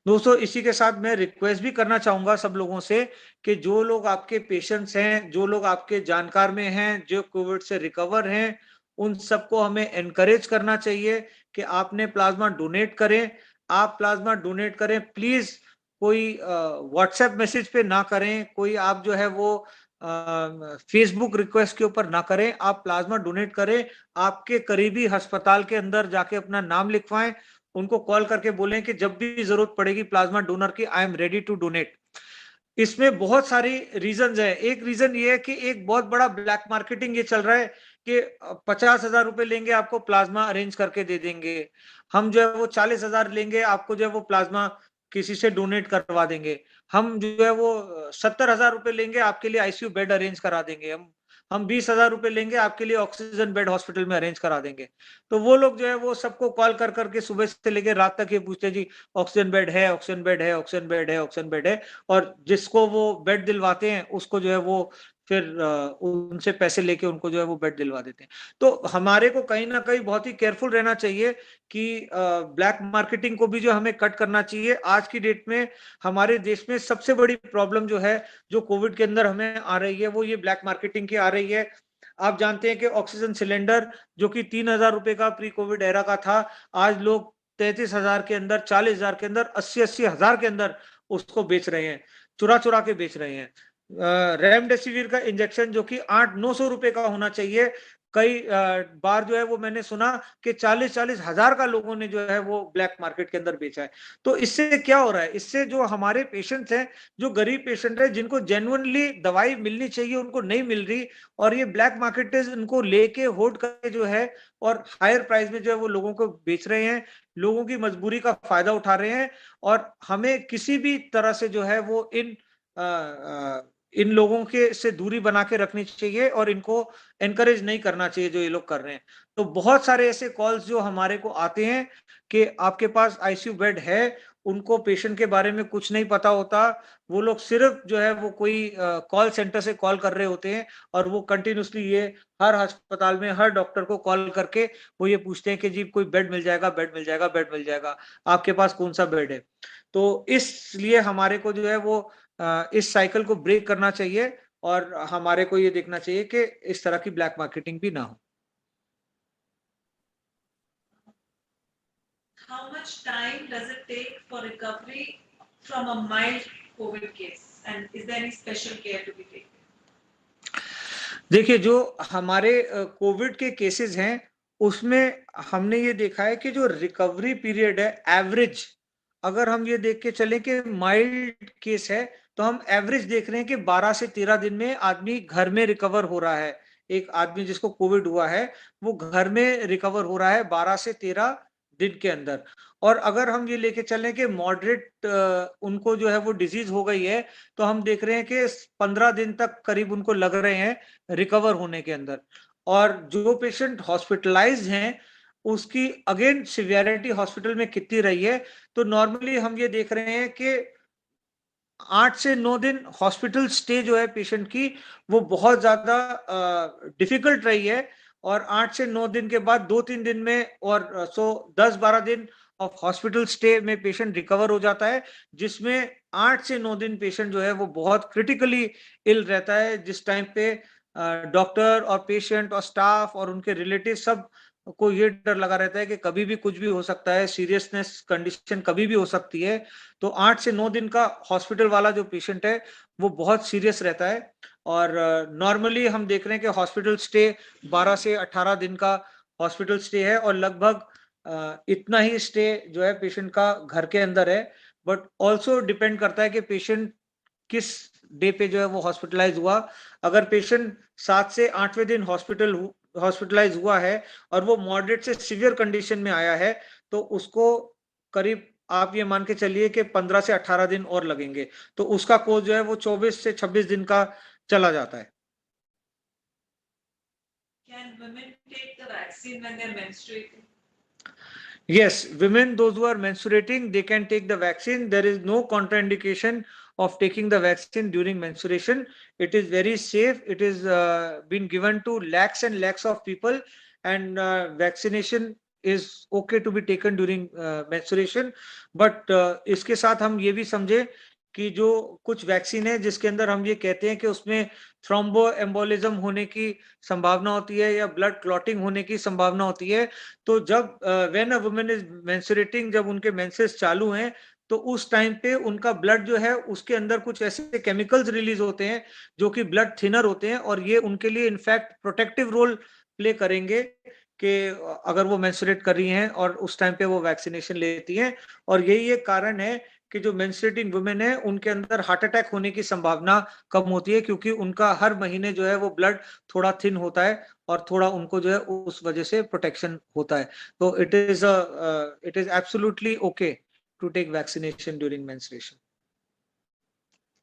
दोस्तों, इसी के साथ मैं रिक्वेस्ट भी करना चाहूंगा सब लोगों से कि जो लोग आपके पेशेंट्स हैं, जो लोग आपके जानकार में हैं, जो कोविड से रिकवर हैं, उन सबको हमें एनकरेज करना चाहिए कि आपने प्लाज्मा डोनेट करें। आप प्लाज्मा डोनेट करें प्लीज। कोई व्हाट्सएप मैसेज पे ना करें, कोई आप जो है वो फेसबुक रिक्वेस्ट के ऊपर ना करें, आप प्लाज्मा डोनेट करें, आपके करीबी अस्पताल के अंदर जाके अपना नाम लिखवाएं, उनको कॉल करके बोलें कि जब भी जरूरत पड़ेगी प्लाज्मा डोनर की, I am ready to donate. इसमें बहुत सारी रीजंस है। एक रीजन ये है कि एक बहुत बड़ा ब्लैक मार्केटिंग ये चल रहा है कि 50,000 रुपए लेंगे, आपको प्लाज्मा अरेंज करके दे देंगे। हम जो है वो 40,000 लेंगे, आपको जो है वो प्लाज्मा किसी से डोनेट करवा देंगे। हम जो है वो 70,000 रुपए लेंगे, आपके लिए आईसीयू बेड अरेंज करा देंगे। हम 20,000 रुपए लेंगे, आपके लिए ऑक्सीजन बेड हॉस्पिटल में अरेंज करा देंगे। तो वो लोग जो है वो सबको कॉल कर करके सुबह से लेकर रात तक ये पूछते हैं, जी ऑक्सीजन बेड है, ऑक्सीजन बेड है, ऑक्सीजन बेड है, ऑक्सीजन बेड है। और जिसको वो बेड दिलवाते हैं उसको जो है वो फिर उनसे पैसे लेके उनको जो है वो बेड दिलवा देते हैं। तो हमारे को कहीं ना कहीं बहुत ही केयरफुल रहना चाहिए कि ब्लैक मार्केटिंग को भी जो हमें कट करना चाहिए। आज की डेट में हमारे देश में सबसे बड़ी प्रॉब्लम जो है, जो कोविड के अंदर हमें आ रही है, वो ये ब्लैक मार्केटिंग की आ रही है। आप जानते हैं कि ऑक्सीजन सिलेंडर जो कि 3,000 रुपए का प्री कोविड एरा का था, आज लोग 33,000 के अंदर, 40,000 के अंदर, 80-80 हजार के अंदर उसको बेच रहे हैं, चुरा चुरा के बेच रहे हैं। रेमडेसिविर का इंजेक्शन जो कि 800-900 रुपए का होना चाहिए, कई बार जो है वो मैंने सुना कि 40-40 हजार का लोगों ने जो है वो ब्लैक मार्केट के अंदर बेचा है। तो इससे क्या हो रहा है, इससे जो हमारे पेशेंट्स हैं, जो गरीब पेशेंट है, जिनको जेन्युइनली दवाई मिलनी चाहिए उनको नहीं मिल रही, और ये ब्लैक मार्केटर्स इनको लेके होल्ड करके जो है और हायर प्राइस में जो है वो लोगों को बेच रहे हैं, लोगों की मजबूरी का फायदा उठा रहे हैं। और हमें किसी भी तरह से जो है वो इन लोगों के से दूरी बना के रखनी चाहिए और इनको एनकरेज नहीं करना चाहिए जो ये लोग कर रहे हैं। तो बहुत सारे ऐसे कॉल्स जो हमारे को आते हैं कि आपके पास आईसीयू बेड है, उनको पेशेंट के बारे में कुछ नहीं पता होता, वो लोग सिर्फ जो है वो कोई कॉल सेंटर से कॉल कर रहे होते हैं, और वो कंटिन्यूसली ये हर अस्पताल में हर डॉक्टर को कॉल करके वो ये पूछते हैं कि जी कोई बेड मिल जाएगा, बेड मिल जाएगा, बेड मिल जाएगा, आपके पास कौन सा बेड है। तो इसलिए हमारे को जो है वो इस साइकिल को ब्रेक करना चाहिए, और हमारे को ये देखना चाहिए कि इस तरह की ब्लैक मार्केटिंग भी ना हो। How much time does it take for recovery from a mild COVID case? And is there any special care to be taken? देखिए, जो हमारे कोविड के केसेस हैं, उसमें हमने ये देखा है कि जो रिकवरी पीरियड है एवरेज, अगर हम ये देख के चलें कि माइल्ड केस है, तो हम एवरेज देख रहे हैं कि 12 से 13 दिन में आदमी घर में रिकवर हो रहा है। एक आदमी जिसको कोविड हुआ है, वो घर में रिकवर हो रहा है 12 से 13 दिन के अंदर। और अगर हम ये लेके चलें कि मॉडरेट उनको जो है वो डिजीज हो गई है, तो हम देख रहे हैं कि 15 दिन तक करीब उनको लग रहे हैं रिकवर होने के अंदर। और जो पेशेंट हॉस्पिटलाइज्ड हैं, उसकी अगेन सिवियरिटी हॉस्पिटल में कितनी रही है, तो नॉर्मली हम ये देख रहे हैं कि 8 से 9 दिन हॉस्पिटल स्टे जो है पेशेंट की, वो बहुत ज्यादा डिफिकल्ट रही है। और 8 से 9 दिन के बाद 2-3 दिन में, और 10-12 दिन ऑफ हॉस्पिटल स्टे में पेशेंट रिकवर हो जाता है, जिसमें 8 से 9 दिन पेशेंट जो है वो बहुत क्रिटिकली इल रहता है, जिस टाइम पे डॉक्टर और पेशेंट और स्टाफ और उनके रिलेटिव सब को ये डर लगा रहता है कि कभी भी कुछ भी हो सकता है, सीरियसनेस कंडीशन कभी भी हो सकती है। तो 8 से 9 दिन का हॉस्पिटल वाला जो पेशेंट है, वो बहुत सीरियस रहता है। और नॉर्मली हम देख रहे हैं कि हॉस्पिटल स्टे 12 से 18 दिन का हॉस्पिटल स्टे है, और लगभग इतना ही स्टे जो है पेशेंट का घर के अंदर है। बट ऑल्सो डिपेंड करता है कि पेशेंट किस डे पे जो है वो हॉस्पिटलाइज हुआ। अगर पेशेंट 7 से 8वें दिन हॉस्पिटलाइज हुआ है और वो मॉडरेट से सीवियर कंडीशन में आया है, तो उसको करीब आप ये मान के चलिए कि 15 से 18 दिन और लगेंगे। तो उसका कोर्स जो है वो 24 से 26 दिन का चला जाता है। Can women take the vaccine when they're menstruating? Yes, women, those who are menstruating, they can take the vaccine. There is no contraindication of taking the vaccine during menstruation. It is very safe. It is been given to lakhs and lakhs of people, and vaccination is okay to be taken during menstruation. But इसके साथ हम ये भी समझे कि जो कुछ vaccine है जिसके अंदर हम ये कहते हैं कि उसमें थ्रोम्बो एम्बोलिज्म होने की संभावना होती है या ब्लड क्लॉटिंग होने की संभावना होती है। तो जब when a woman is menstruating, जब उनके मेंसेस चालू हैं, तो उस टाइम पे उनका ब्लड जो है उसके अंदर कुछ ऐसे केमिकल्स रिलीज होते हैं जो कि ब्लड थिनर होते हैं, और ये उनके लिए इनफैक्ट प्रोटेक्टिव रोल प्ले करेंगे कि अगर वो मेंस्ट्रुएट कर रही हैं और उस टाइम पे वो वैक्सीनेशन लेती हैं। और यही एक कारण है कि जो मेंस्ट्रुएटिंग वुमेन है उनके अंदर हार्ट अटैक होने की संभावना कम होती है, क्योंकि उनका हर महीने जो है वो ब्लड थोड़ा थिन होता है और थोड़ा उनको जो है उस वजह से प्रोटेक्शन होता है। तो it is absolutely okay to take vaccination during menstruation.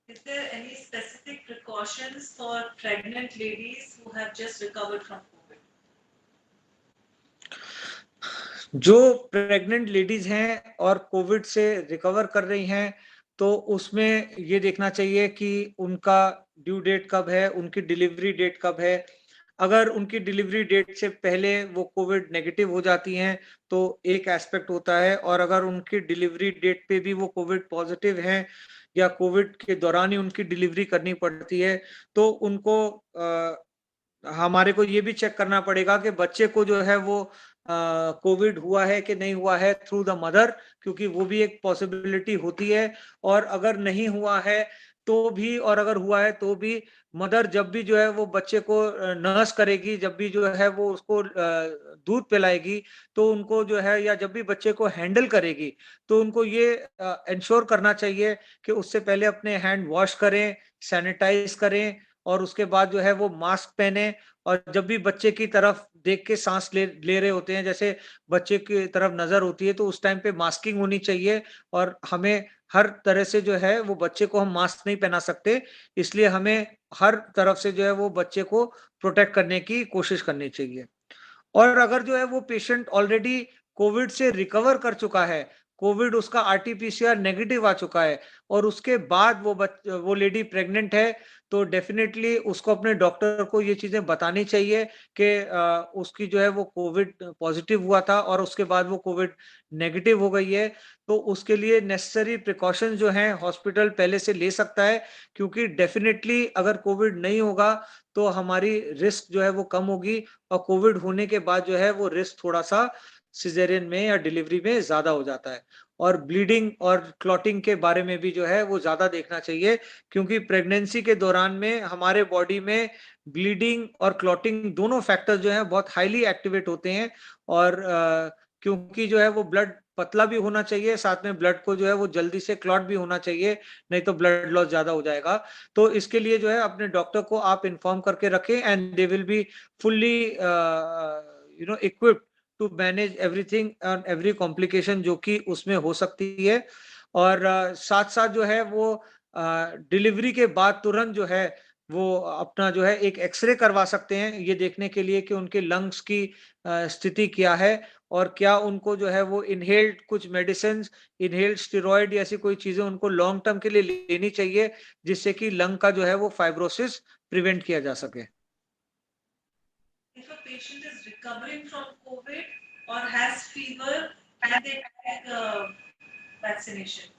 Is there any specific precautions for pregnant ladies who have just recovered from COVID? जो प्रेग्नेंट लेडीज हैं और कोविड से रिकवर कर रही हैं, तो उसमें ये देखना चाहिए कि उनका ड्यू डेट कब है, उनकी डिलीवरी डेट कब है। अगर उनकी डिलीवरी डेट से पहले वो कोविड नेगेटिव हो जाती हैं, तो एक एस्पेक्ट होता है, और अगर उनकी डिलीवरी डेट पे भी वो कोविड पॉजिटिव हैं या कोविड के दौरान ही उनकी डिलीवरी करनी पड़ती है, तो उनको हमारे को ये भी चेक करना पड़ेगा कि बच्चे को जो है वो कोविड हुआ है कि नहीं हुआ है थ्रू द मदर, क्योंकि वो भी एक पॉसिबिलिटी होती है। और अगर नहीं हुआ है तो भी, और अगर हुआ है तो भी, मदर जब भी जो है वो बच्चे को नर्स करेगी, जब भी जो है वो उसको दूध पिलाएगी, तो उनको जो है, या जब भी बच्चे को हैंडल करेगी, तो उनको ये इंश्योर करना चाहिए कि उससे पहले अपने हैंड वॉश करें, सैनिटाइज करें, और उसके बाद जो है वो मास्क पहने। और जब भी बच्चे की तरफ देख के सांस ले रहे होते हैं, जैसे बच्चे की तरफ नजर होती है, तो उस टाइम पे मास्किंग होनी चाहिए। और हमें हर तरह से जो है वो बच्चे को हम मास्क नहीं पहना सकते, इसलिए हमें हर तरफ से जो है वो बच्चे को प्रोटेक्ट करने की कोशिश करनी चाहिए। और अगर जो है वो पेशेंट ऑलरेडी कोविड से रिकवर कर चुका है, कोविड उसका आरटीपीसीआर नेगेटिव आ चुका है, और उसके बाद वो लेडी प्रेग्नेंट है, तो डेफिनेटली उसको अपने डॉक्टर को ये चीजें बतानी चाहिए कि उसकी जो है वो कोविड पॉजिटिव हुआ था और उसके बाद वो कोविड नेगेटिव हो गई है। तो उसके लिए नेसेसरी प्रिकॉशन जो हैं हॉस्पिटल पहले से ले सकता है, क्योंकि डेफिनेटली अगर कोविड नहीं होगा तो हमारी रिस्क जो है वो कम होगी, और कोविड होने के बाद जो है वो रिस्क थोड़ा सा सिजेरियन में या डिलीवरी में ज्यादा हो जाता है। और ब्लीडिंग और क्लॉटिंग के बारे में भी जो है वो ज्यादा देखना चाहिए, क्योंकि प्रेगनेंसी के दौरान में हमारे बॉडी में ब्लीडिंग और क्लॉटिंग दोनों फैक्टर जो है बहुत हाईली एक्टिवेट होते हैं। और क्योंकि जो है वो ब्लड पतला भी होना चाहिए, साथ में ब्लड को जो है वो जल्दी से क्लॉट भी होना चाहिए, नहीं तो ब्लड लॉस ज्यादा हो जाएगा। तो इसके लिए जो है अपने डॉक्टर को आप इन्फॉर्म करके रखें, and they will be fully equipped to manage everything and every complication जो कि उसमें हो सकती है। और साथ साथ जो है वो डिलीवरी के बाद तुरंत जो है वो अपना जो है एक एक्सरे करवा सकते हैं, ये देखने के लिए कि उनके लंग्स की स्थिति क्या है, और क्या उनको जो है वो इनहेल्ड कुछ मेडिसिन, इनहेल्ड स्टेरॉइड ऐसी कोई चीजें उनको लॉन्ग टर्म के लिए लेनी चाहिए, जिससे कि लंग का जो है वो फाइब्रोसिस प्रिवेंट किया जा सके। If a patient is recovering from COVID or has fever, can they take vaccination?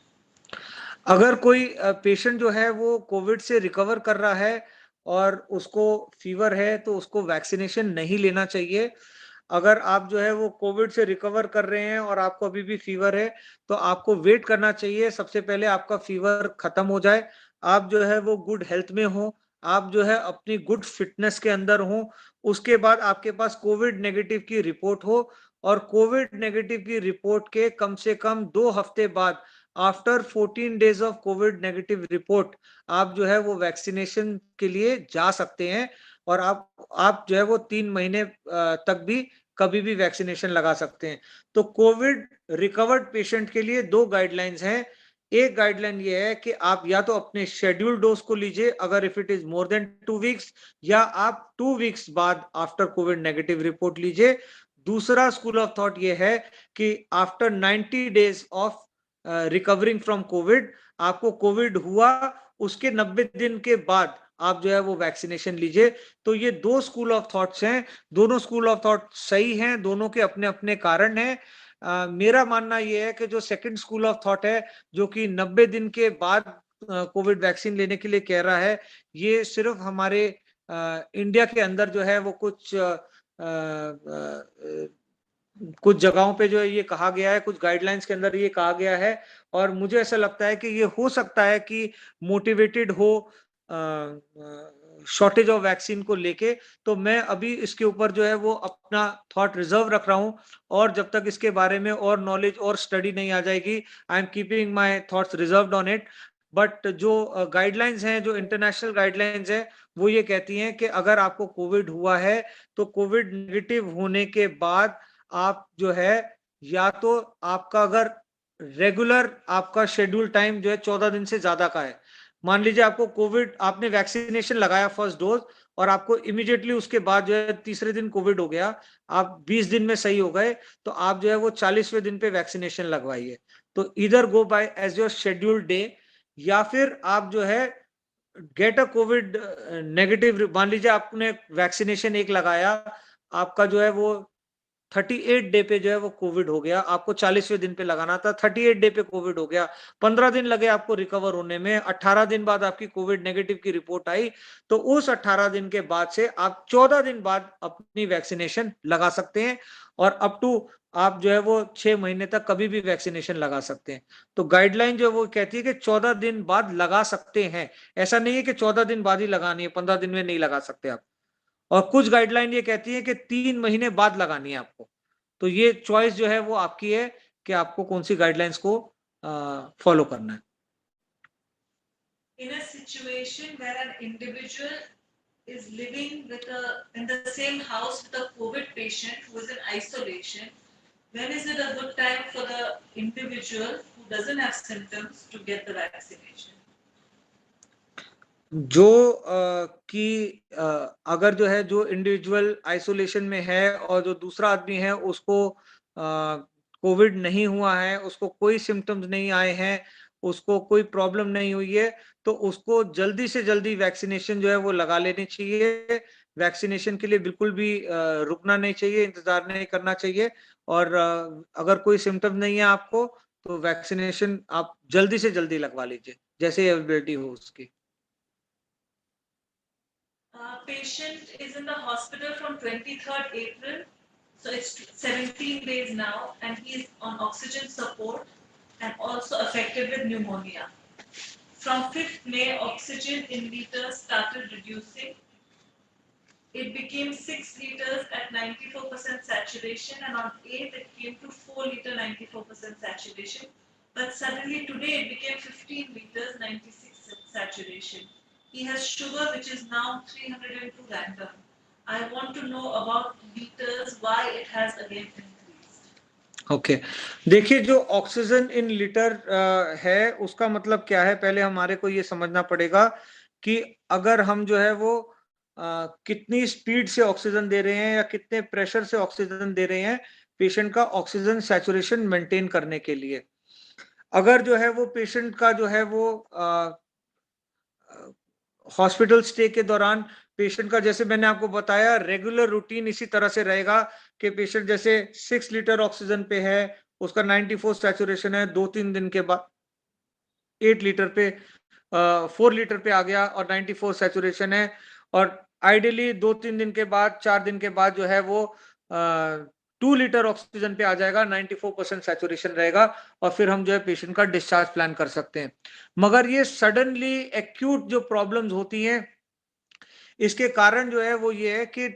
अगर कोई पेशेंट जो है वो कोविड से रिकवर कर रहा है और उसको फीवर है, तो उसको वैक्सीनेशन नहीं लेना चाहिए। अगर आप जो है वो कोविड से रिकवर कर रहे हैं और आपको अभी भी फीवर है, तो आपको वेट करना चाहिए, सबसे पहले आपका फीवर खत्म हो जाए, आप जो है वो गुड हेल्थ में हो, आप जो है अपनी गुड फिटनेस के अंदर हो, उसके बाद आपके पास कोविड नेगेटिव की रिपोर्ट हो, और कोविड नेगेटिव की रिपोर्ट के कम से कम 2 हफ्ते बाद, after 14 days of Covid negative report, आप जो है वो वैक्सीनेशन के लिए जा सकते हैं। और आप जो है वो 3 महीने तक भी कभी भी वैक्सीनेशन लगा सकते हैं। तो कोविड रिकवर्ड पेशेंट के लिए 2 गाइडलाइंस हैं। एक गाइडलाइन ये है कि आप या तो अपने शेड्यूल डोज को लीजिए अगर if it is more than 2 weeks, या आप 2 वीक्स बाद आफ्टर कोविड नेगेटिव रिपोर्ट लीजिए। दूसरा स्कूल ऑफ थॉट ये है कि after 90 days of recovering from Covid, आपको कोविड हुआ उसके 90 दिन के बाद आप जो है वो वैक्सीनेशन लीजिए। तो ये 2 स्कूल ऑफ थॉट्स हैं, दोनों स्कूल ऑफ थॉट सही हैं, दोनों के अपने अपने कारण हैं। मेरा मानना ये है कि जो सेकंड स्कूल ऑफ थॉट है, जो कि 90 दिन के बाद कोविड वैक्सीन लेने के लिए कह रहा है, ये सिर्फ हमारे इंडिया के अंदर जो है वो कुछ कुछ जगहों पे जो है ये कहा गया है, कुछ गाइडलाइंस के अंदर ये कहा गया है, और मुझे ऐसा लगता है कि ये हो सकता है कि मोटिवेटेड हो शॉर्टेज ऑफ वैक्सीन को लेके। तो मैं अभी इसके ऊपर जो है वो अपना थॉट रिजर्व रख रहा हूँ, और जब तक इसके बारे में और नॉलेज और स्टडी नहीं आ जाएगी, I am keeping my thoughts reserved on it. But जो गाइडलाइंस हैं, जो इंटरनेशनल गाइडलाइंस हैं, वो ये कहती हैं कि अगर आपको कोविड हुआ है तो कोविड नेगेटिव होने के बाद आप जो है, या तो आपका अगर रेगुलर आपका शेड्यूल टाइम जो है 14 दिन से ज्यादा का है, मान लीजिए आपको कोविड, आपने वैक्सीनेशन लगाया फर्स्ट डोज, और आपको इमीडिएटली उसके बाद जो है तीसरे दिन कोविड हो गया, आप 20 दिन में सही हो गए, तो आप जो है वो 40वें दिन पे वैक्सीनेशन लगवाइए। तो इधर go by as your scheduled day, या फिर आप जो है गेट अ कोविड नेगेटिव। मान लीजिए आपने वैक्सीनेशन एक लगाया, आपका जो है वो 38 डे पे जो है वो कोविड हो गया, आपको 40वें दिन पे लगाना था, 38 डे पे कोविड हो गया, 15 दिन लगे आपको रिकवर होने में, 18 दिन बाद आपकी कोविड नेगेटिव की रिपोर्ट आई, तो उस 18 दिन के बाद से आप 14 दिन बाद अपनी वैक्सीनेशन लगा सकते हैं, और अप टू आप जो है वो 6 महीने तक कभी भी वैक्सीनेशन लगा सकते हैं। तो गाइडलाइन जो है वो कहती है कि 14 दिन बाद लगा सकते हैं, ऐसा नहीं है कि 14 दिन बाद ही लगानी है, 15 दिन में नहीं लगा सकते आप। और कुछ गाइडलाइन ये कहती है कि 3 महीने बाद लगानी है आपको। तो ये चॉइस जो है वो आपकी है कि आपको कौन सी गाइडलाइंस को फॉलो करना है। In a situation where an individual is living in the same house with a COVID patient who is in isolation, when is it a good time for the individual who doesn't have symptoms to get the vaccination? जो कि अगर जो है, जो individual isolation में है और जो दूसरा आदमी है उसको कोविड नहीं हुआ है, उसको कोई सिम्टम्स नहीं आए हैं, उसको कोई प्रॉब्लम नहीं हुई है, तो उसको जल्दी से जल्दी वैक्सीनेशन जो है वो लगा लेनी चाहिए। वैक्सीनेशन के लिए बिल्कुल भी रुकना नहीं चाहिए, इंतजार नहीं करना चाहिए। और अगर कोई सिम्टम नहीं है आपको, तो वैक्सीनेशन आप जल्दी से जल्दी लगवा लीजिए, जैसे अवेलेबिलिटी हो उसकी। Patient is in the hospital from 23rd April, so it's 17 days now, and he is on oxygen support and also affected with pneumonia. From 5th May, oxygen in liters started reducing. It became 6 liters at 94% saturation, and on 8th it came to 4 liter 94% saturation. But suddenly today it became 15 liters 96 saturation. He has sugar which is now 302 random. I want to know about liters, why it has again increased. Okay देखिए, जो oxygen in litre है उसका मतलब क्या है, पहले हमारे को ये समझना पड़ेगा कि अगर हम जो है वो कितनी स्पीड से ऑक्सीजन दे रहे हैं या कितने प्रेशर से ऑक्सीजन दे रहे हैं पेशेंट का ऑक्सीजन सैचुरेशन मेंटेन करने के लिए। अगर जो है वो पेशेंट का जो है वो हॉस्पिटल स्टे के दौरान पेशेंट का, जैसे मैंने आपको बताया, रेगुलर रूटीन इसी तरह से रहेगा कि पेशेंट जैसे 6 लीटर ऑक्सीजन पे है, उसका 94 सैचुरेशन है, 2-3 दिन के बाद 8 लीटर पे 4 लीटर पे आ गया और 94 सैचुरेशन है, और आइडियली 2-3 दिन के बाद, 4 दिन के बाद जो है वो 2 लीटर ऑक्सीजन पे आ जाएगा, 94% सैचुरेशन रहेगा, और फिर हम जो है पेशेंट का डिस्चार्ज प्लान कर सकते हैं। मगर ये सडनली एक्यूट जो प्रॉब्लम्स होती हैं, इसके कारण जो है वो ये है कि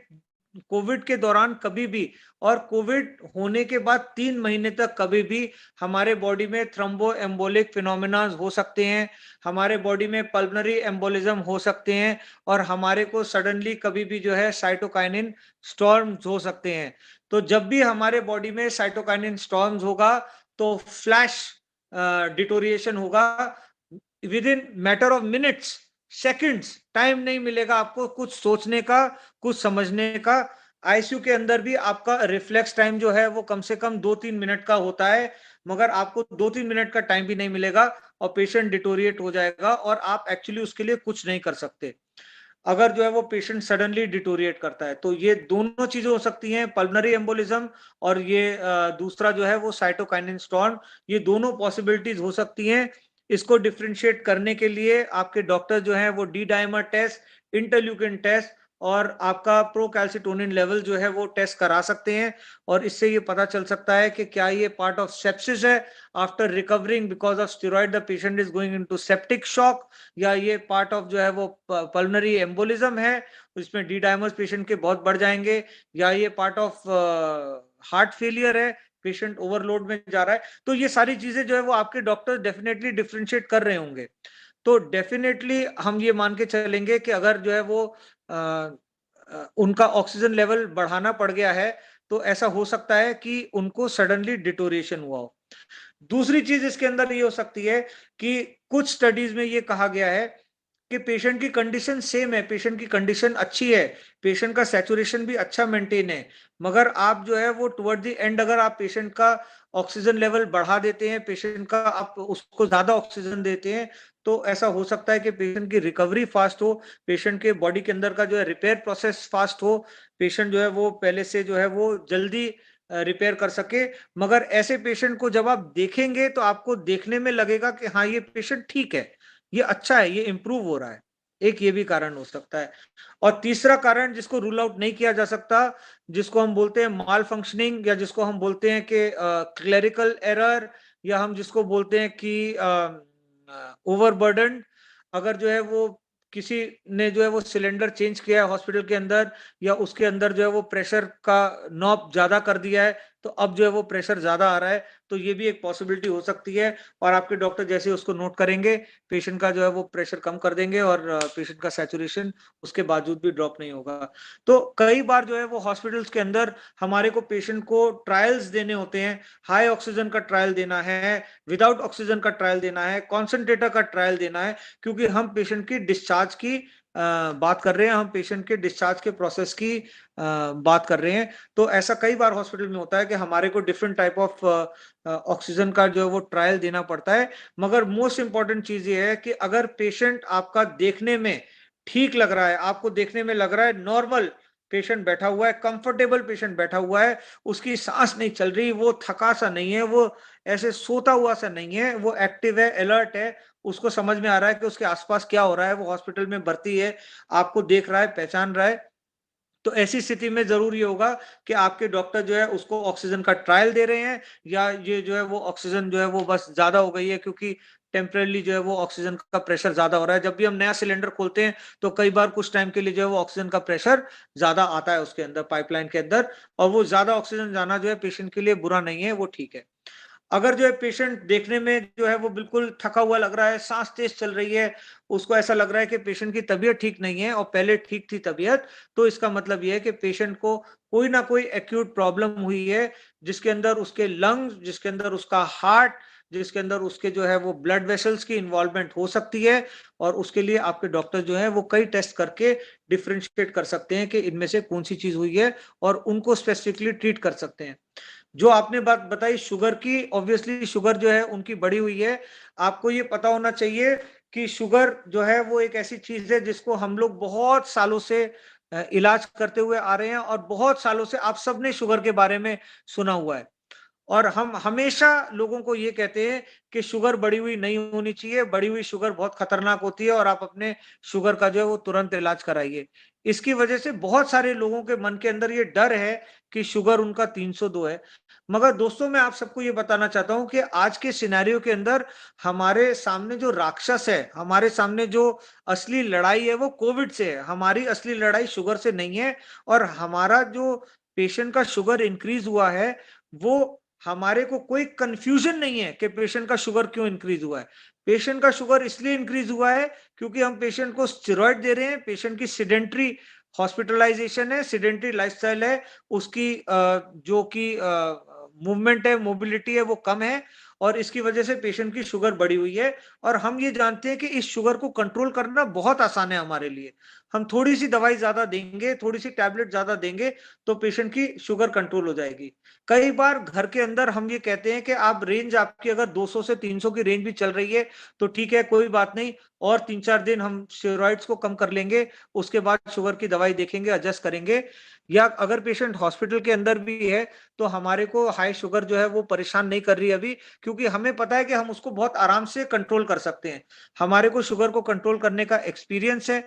कोविड के दौरान कभी भी, और कोविड होने के बाद 3 महीने तक कभी भी हमारे बॉडी में थ्रोम्बो एम्बोलिक फिनोमेना हो सकते हैं, हमारे बॉडी में पल्मोनरी एम्बोलिज्म हो सकते हैं, और हमारे को सडनली कभी भी जो है साइटोकाइनिन स्टॉर्म्स हो सकते हैं। तो जब भी हमारे बॉडी में साइटोकाइनिन स्टॉर्म्स होगा तो फ्लैश डिटोरिएशन होगा, with in matter of minutes, seconds, time नहीं मिलेगा आपको कुछ सोचने का, कुछ समझने का। आईसीयू के अंदर भी आपका रिफ्लेक्स टाइम जो है वो कम से कम 2-3 मिनट का होता है, मगर आपको 2-3 मिनट का टाइम भी नहीं मिलेगा और पेशेंट डिटोरिएट हो जाएगा, और आप एक्चुअली उसके लिए कुछ नहीं कर सकते अगर जो है वो पेशेंट सडनली डिटोरिएट करता है। तो ये दोनों चीजें हो सकती हैं, पल्मोनरी एम्बोलिज्म और ये दूसरा जो है वो साइटोकाइनिन स्टॉर्म, ये दोनों पॉसिबिलिटीज हो सकती हैं। इसको डिफरेंशिएट करने के लिए आपके डॉक्टर जो है वो D dimer test, interleukin test और आपका प्रोकैल्सिटोनिन लेवल जो है वो टेस्ट करा सकते हैं, और इससे ये पता चल सकता है कि क्या ये पार्ट ऑफ सेप्सिस है, after recovering because of steroid the patient is going into septic shock, या ये पार्ट ऑफ जो है वो पल्मोनरी एम्बोलिज्म है, इसमें डी डायमर्स पेशेंट के बहुत बढ़ जाएंगे, या ये पार्ट ऑफ हार्ट फेलियर है, पेशेंट ओवरलोड में जा रहा है। तो ये सारी चीजें जो है वो आपके डॉक्टर डेफिनेटली डिफरेंशिएट कर रहे होंगे। तो डेफिनेटली हम ये मान के चलेंगे कि अगर जो है वो उनका ऑक्सीजन लेवल बढ़ाना पड़ गया है, तो ऐसा हो सकता है कि उनको सडनली डिटोरेशन हुआ हो। दूसरी चीज इसके अंदर ये हो सकती है कि कुछ स्टडीज में ये कहा गया है कि पेशेंट की कंडीशन सेम है, पेशेंट की कंडीशन अच्छी है, पेशेंट का सैचुरेशन भी अच्छा मेंटेन है, मगर आप जो है वो टुवर्ड द एंड अगर आप पेशेंट का ऑक्सीजन लेवल बढ़ा देते हैं, पेशेंट का आप उसको ज्यादा ऑक्सीजन देते हैं, तो ऐसा हो सकता है कि पेशेंट की रिकवरी फास्ट हो, पेशेंट के बॉडी के अंदर का जो है रिपेयर प्रोसेस फास्ट हो, पेशेंट जो है वो पहले से जो है वो जल्दी रिपेयर कर सके। मगर ऐसे पेशेंट को जब आप देखेंगे तो आपको देखने में लगेगा कि हाँ ये पेशेंट ठीक है, ये अच्छा है, ये इंप्रूव हो रहा है। एक ये भी कारण हो सकता है। और तीसरा कारण जिसको रूल आउट नहीं किया जा सकता, जिसको हम बोलते हैं माल फंक्शनिंग, या जिसको हम बोलते हैं कि क्लेरिकल एरर, या हम जिसको बोलते हैं कि ओवरबर्डन, अगर जो है वो किसी ने जो है वो सिलेंडर चेंज किया है हॉस्पिटल के अंदर, या उसके अंदर जो है वो प्रेशर का नॉब ज्यादा कर दिया है, तो अब जो है वो प्रेशर ज्यादा आ रहा है, तो ये भी एक पॉसिबिलिटी हो सकती है। और आपके डॉक्टर जैसे उसको नोट करेंगे, पेशेंट का जो है वो प्रेशर कम कर देंगे, और पेशेंट का सैचुरेशन उसके बावजूद भी ड्रॉप नहीं होगा। तो कई बार जो है वो हॉस्पिटल्स के अंदर हमारे को पेशेंट को ट्रायल्स देने होते हैं, हाई ऑक्सीजन का ट्रायल देना है, विदाउट ऑक्सीजन का ट्रायल देना है, कॉन्सेंट्रेटर का ट्रायल देना है, क्योंकि हम पेशेंट की डिस्चार्ज की बात कर रहे हैं, हम पेशेंट के डिस्चार्ज के प्रोसेस की बात कर रहे हैं। तो ऐसा कई बार हॉस्पिटल में होता है कि हमारे को डिफरेंट टाइप ऑफ ऑक्सीजन का जो है वो ट्रायल देना पड़ता है। मगर मोस्ट इंपॉर्टेंट चीज ये है कि अगर पेशेंट आपका देखने में ठीक लग रहा है, आपको देखने में लग रहा है नॉर्मल पेशेंट बैठा हुआ है, कंफर्टेबल पेशेंट बैठा हुआ है, उसकी सांस नहीं चल रही, वो थका सा नहीं है, वो ऐसे सोता हुआ सा नहीं है, वो एक्टिव है, अलर्ट है, उसको समझ में आ रहा है कि उसके आसपास क्या हो रहा है, वो हॉस्पिटल में भर्ती है, आपको देख रहा है, पहचान रहा है, तो ऐसी स्थिति में जरूर ये होगा कि आपके डॉक्टर जो है उसको ऑक्सीजन का ट्रायल दे रहे हैं, या ये जो है वो ऑक्सीजन जो है वो बस ज्यादा हो गई है क्योंकि टेम्परेली जो है वो ऑक्सीजन का प्रेशर ज्यादा हो रहा है। जब भी हम नया सिलेंडर खोलते हैं तो कई बार कुछ टाइम के लिए जो है वो ऑक्सीजन का प्रेशर ज्यादा आता है उसके अंदर, पाइपलाइन के अंदर, और वो ज्यादा ऑक्सीजन जाना जो है पेशेंट के लिए बुरा नहीं है, वो ठीक है। अगर जो है पेशेंट देखने में जो है वो बिल्कुल थका हुआ लग रहा है, सांस तेज चल रही है, उसको ऐसा लग रहा है कि पेशेंट की तबीयत ठीक नहीं है और पहले ठीक थी तबीयत, तो इसका मतलब ये है कि पेशेंट को कोई ना कोई एक्यूट प्रॉब्लम हुई है, जिसके अंदर उसके लंग्स, जिसके अंदर उसका हार्ट, जिसके अंदर उसके जो है वो ब्लड वेसल्स की इन्वॉल्वमेंट हो सकती है। और उसके लिए आपके डॉक्टर जो है वो कई टेस्ट करके डिफ्रेंशिएट कर सकते हैं कि इनमें से कौन सी चीज हुई है, और उनको स्पेसिफिकली ट्रीट कर सकते हैं। जो आपने बात बताई शुगर की, ऑब्वियसली शुगर जो है उनकी बढ़ी हुई है। आपको ये पता होना चाहिए कि शुगर जो है वो एक ऐसी चीज है जिसको हम लोग बहुत सालों से इलाज करते हुए आ रहे हैं, और बहुत सालों से आप सबने शुगर के बारे में सुना हुआ है। और हम हमेशा लोगों को ये कहते हैं कि शुगर बढ़ी हुई नहीं होनी चाहिए, बढ़ी हुई शुगर बहुत खतरनाक होती है, और आप अपने शुगर का जो है वो तुरंत इलाज कराइए। इसकी वजह से बहुत सारे लोगों के मन के अंदर ये डर है कि शुगर उनका 302 है। मगर दोस्तों मैं आप सबको ये बताना चाहता हूं कि आज के सिनेरियो के अंदर हमारे सामने जो राक्षस है, हमारे सामने जो असली लड़ाई है वो कोविड से है, हमारी असली लड़ाई शुगर से नहीं है। और हमारा जो पेशेंट का शुगर इंक्रीज हुआ है, वो हमारे को कोई कंफ्यूजन नहीं है कि पेशेंट का शुगर क्यों इंक्रीज हुआ है। पेशेंट का शुगर इसलिए इंक्रीज हुआ है क्योंकि हम पेशेंट को स्टेरॉइड दे रहे हैं, पेशेंट की सिडेंट्री हॉस्पिटलाइजेशन है, सिडेंट्री लाइफस्टाइल है, उसकी जो कि मूवमेंट है, मोबिलिटी है, वो कम है, और इसकी वजह से पेशेंट की शुगर बढ़ी हुई है। और हम ये जानते हैं कि इस शुगर को कंट्रोल करना बहुत आसान है हमारे लिए। हम थोड़ी सी दवाई ज्यादा देंगे, थोड़ी सी टैबलेट ज्यादा देंगे, तो पेशेंट की शुगर कंट्रोल हो जाएगी। कई बार घर के अंदर हम ये कहते हैं कि आप रेंज आपकी अगर 200 से 300 की रेंज भी चल रही है तो ठीक है, कोई बात नहीं, और 3-4 दिन हम स्टेरॉइड्स को कम कर लेंगे, उसके बाद शुगर की दवाई देखेंगे, एडजस्ट करेंगे। या अगर पेशेंट हॉस्पिटल के अंदर भी है तो हमारे को हाई शुगर जो है वो परेशान नहीं कर रही अभी, क्योंकि हमें पता है कि हम उसको बहुत आराम से कंट्रोल कर सकते हैं। हमारे को शुगर को कंट्रोल करने का एक्सपीरियंस है,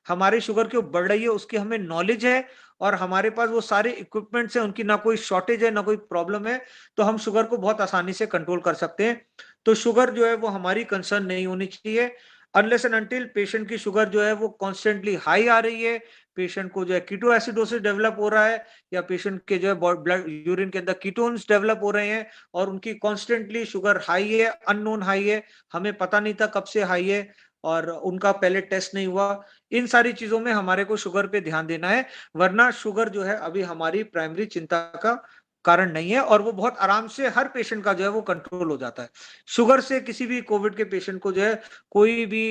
हमारी शुगर क्यों बढ़ रही है उसकी हमें नॉलेज है और हमारे पास वो सारे इक्विपमेंट्स हैं, उनकी ना कोई शॉर्टेज है ना कोई प्रॉब्लम है, तो हम शुगर को बहुत आसानी से कंट्रोल कर सकते हैं। तो शुगर जो है वो हमारी कंसर्न नहीं होनी चाहिए अनलेस एंड अनटिल पेशेंट की शुगर जो है वो कॉन्स्टेंटली हाई आ रही है, पेशेंट को जो है कीटो एसिडोसिस डेवलप हो रहा है या पेशेंट के जो है ब्लड यूरिन के अंदर कीटोन्स डेवलप हो रहे हैं और उनकी कॉन्स्टेंटली शुगर हाई है, अननोन हाई है, हमें पता नहीं था कब से हाई है और उनका पहले टेस्ट नहीं हुआ। इन सारी चीजों में हमारे को शुगर पे ध्यान देना है, वरना शुगर जो है अभी हमारी प्राइमरी चिंता का कारण नहीं है और वो बहुत आराम से हर पेशेंट का जो है वो कंट्रोल हो जाता है। शुगर से किसी भी कोविड के पेशेंट को जो है कोई भी